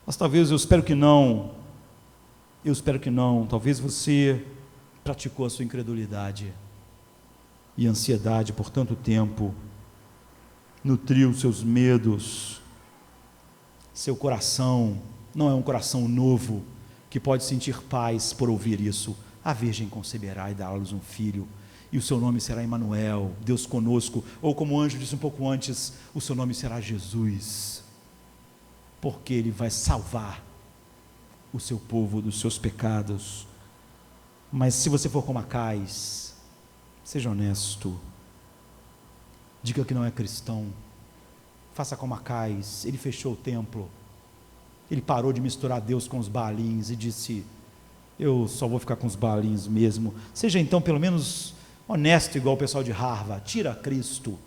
Mas talvez, eu espero que não, talvez você praticou a sua incredulidade e ansiedade por tanto tempo, nutriu seus medos, seu coração não é um coração novo, que pode sentir paz por ouvir isso. A virgem conceberá e dará à luz um filho, e o seu nome será Emanuel, Deus conosco, ou como o anjo disse um pouco antes, o seu nome será Jesus, porque ele vai salvar o seu povo dos seus pecados. Mas se você for como Acais, seja honesto, diga que não é cristão, faça como Acais. Ele fechou o templo, ele parou de misturar Deus com os Baalins e disse, eu só vou ficar com os Baalins mesmo. Seja então pelo menos honesto, igual o pessoal de Harvard. Tira Cristo,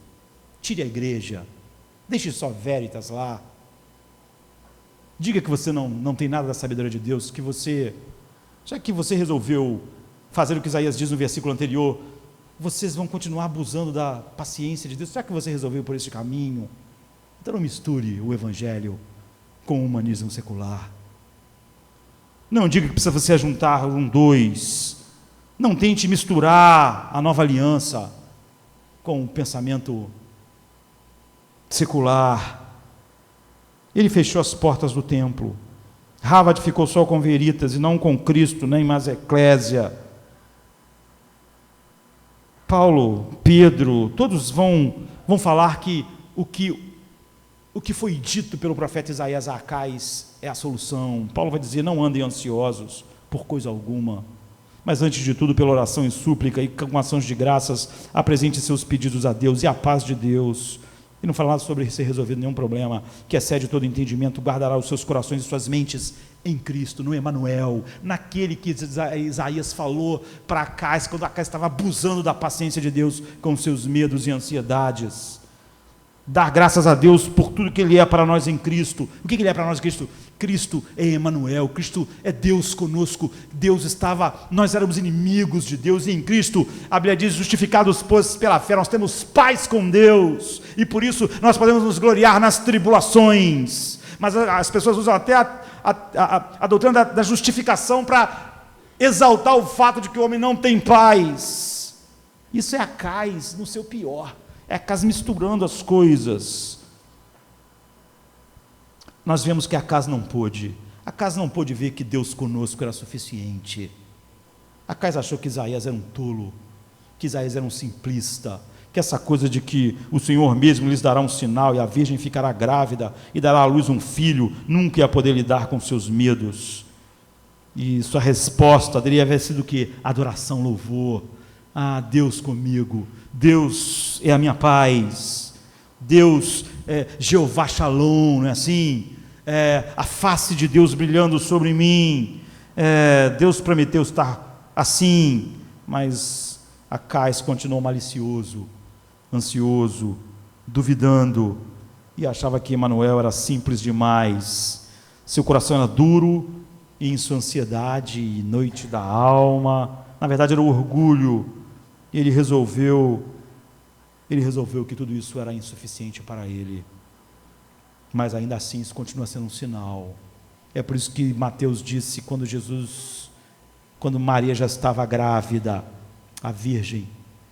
tire a igreja, deixe só Veritas lá, diga que você não tem nada da sabedoria de Deus, que você, já que você resolveu fazer o que Isaías diz no versículo anterior, vocês vão continuar abusando da paciência de Deus, já que você resolveu por este caminho, então não misture o evangelho com o humanismo secular. Não diga que precisa se ajuntar dois, não tente misturar a nova aliança com o pensamento secular. Ele fechou as portas do templo. Harvard ficou só com Veritas e não com Cristo, nem mais Eclésia. Paulo, Pedro, todos vão falar que o que foi dito pelo profeta Isaías a Acais é a solução. Paulo vai dizer, não andem ansiosos por coisa alguma, mas antes de tudo, pela oração e súplica e com ações de graças, apresente seus pedidos a Deus, e a paz de Deus, e não fala nada sobre ser resolvido nenhum problema, que excede todo entendimento, guardará os seus corações e suas mentes em Cristo, no Emanuel, naquele que Isaías falou para Acais, quando Acais estava abusando da paciência de Deus com seus medos e ansiedades. Dar graças a Deus por tudo que Ele é para nós em Cristo. O que Ele é para nós em Cristo? Cristo é Emanuel, Cristo é Deus conosco. Nós éramos inimigos de Deus, e em Cristo, a Bíblia diz, justificados pois pela fé, nós temos paz com Deus, e por isso nós podemos nos gloriar nas tribulações. Mas as pessoas usam até a doutrina da justificação para exaltar o fato de que o homem não tem paz. Isso é Acais no seu pior. É Acais misturando as coisas. Nós vemos que Acais não pôde ver que Deus conosco era suficiente. Acais achou que Isaías era um tolo, que Isaías era um simplista, que essa coisa de que o Senhor mesmo lhes dará um sinal e a virgem ficará grávida e dará à luz um filho, nunca ia poder lidar com seus medos. E sua resposta deveria haver sido o quê? Adoração, louvor. Ah, Deus comigo, Deus é a minha paz, Deus é Jeová Shalom, não é assim? A face de Deus brilhando sobre mim, Deus prometeu estar assim, mas Acais continuou malicioso, ansioso, duvidando, e achava que Emanuel era simples demais. Seu coração era duro, e em sua ansiedade e noite da alma, na verdade era o orgulho. Ele resolveu que tudo isso era insuficiente para ele, mas ainda assim isso continua sendo um sinal. É por isso que Mateus disse, quando Maria já estava grávida, a virgem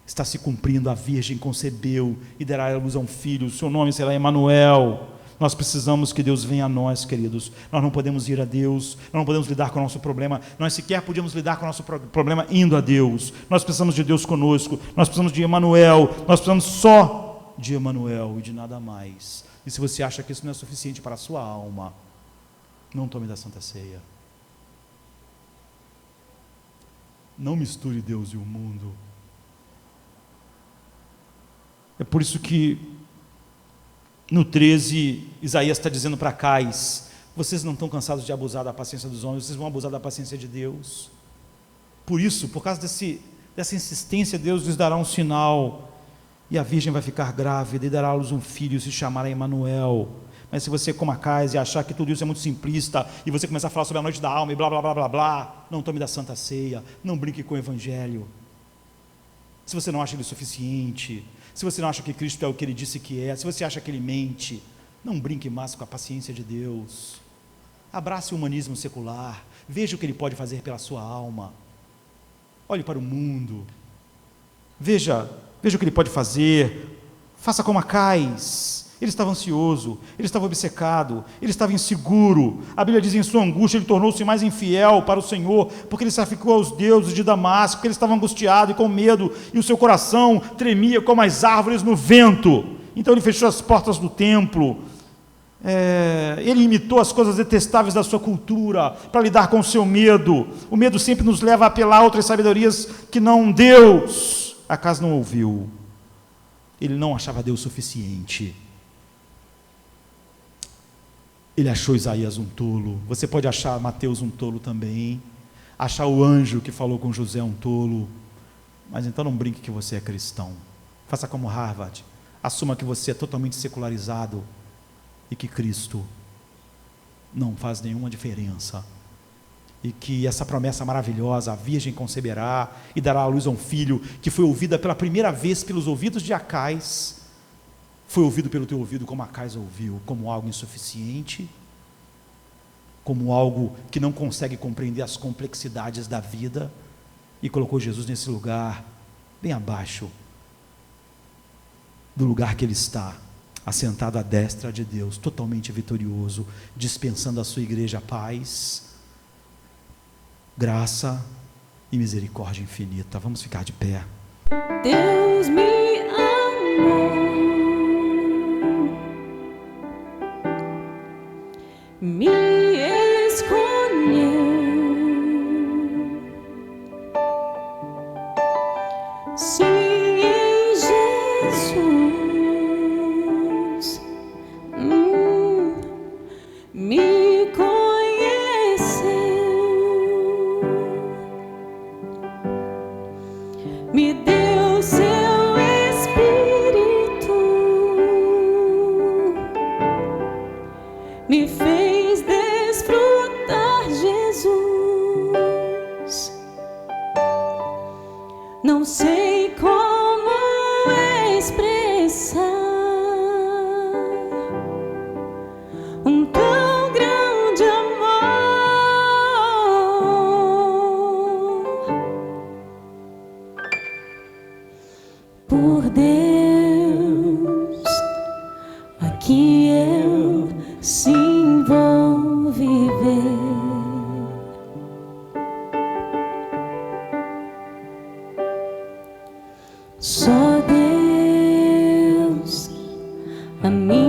está se cumprindo, a virgem concebeu e dará à luz a um filho, o seu nome será Emanuel. Nós precisamos que Deus venha a nós, queridos. Nós não podemos ir a Deus, nós não podemos lidar com o nosso problema, nós sequer podíamos lidar com o nosso problema indo a Deus. Nós precisamos de Deus conosco, nós precisamos de Emanuel, nós precisamos só de Emanuel e de nada mais. E se você acha que isso não é suficiente para a sua alma, não tome da Santa Ceia. Não misture Deus e o mundo. É por isso que no 13, Isaías está dizendo para Cais: vocês não estão cansados de abusar da paciência dos homens, vocês vão abusar da paciência de Deus. Por isso, por causa dessa insistência, Deus lhes dará um sinal, e a virgem vai ficar grávida e dará à luz um filho, e se chamará Emanuel. Mas se você, como a Cais, e achar que tudo isso é muito simplista, e você começar a falar sobre a noite da alma e blá blá blá blá blá, não tome da Santa Ceia, não brinque com o Evangelho. Se você não acha ele suficiente, se você não acha que Cristo é o que ele disse que é, se você acha que ele mente, não brinque mais com a paciência de Deus. Abrace o humanismo secular, veja o que ele pode fazer pela sua alma. Olhe para o mundo, veja o que ele pode fazer. Faça como Acais. Ele estava ansioso, ele estava obcecado, ele estava inseguro. A Bíblia diz: em sua angústia ele tornou-se mais infiel para o Senhor, porque ele sacrificou aos deuses de Damasco, porque ele estava angustiado e com medo, e o seu coração tremia como as árvores no vento. Então ele fechou as portas do templo. Ele imitou as coisas detestáveis da sua cultura para lidar com o seu medo. O medo sempre nos leva a apelar a outras sabedorias que não Deus. Acais não ouviu. Ele não achava Deus suficiente. Ele achou Isaías um tolo. Você pode achar Mateus um tolo também, achar o anjo que falou com José um tolo, mas então não brinque que você é cristão. Faça como Harvard, assuma que você é totalmente secularizado e que Cristo não faz nenhuma diferença, e que essa promessa maravilhosa, a virgem conceberá e dará à luz a um filho, que foi ouvida pela primeira vez pelos ouvidos de Acais, foi ouvido pelo teu ouvido como Acais ouviu, como algo insuficiente, como algo que não consegue compreender as complexidades da vida, e colocou Jesus nesse lugar, bem abaixo do lugar que ele está, assentado à destra de Deus, totalmente vitorioso, dispensando à sua igreja paz, graça e misericórdia infinita. Vamos ficar de pé. Deus me amou, me escolheu, sim, em Jesus, me conheceu, me deu seu Espírito, me fez desfrutar Jesus. Não sei como expressar um tão grande amor por Deus. Aqui eu sim vou viver. Só Deus, a minha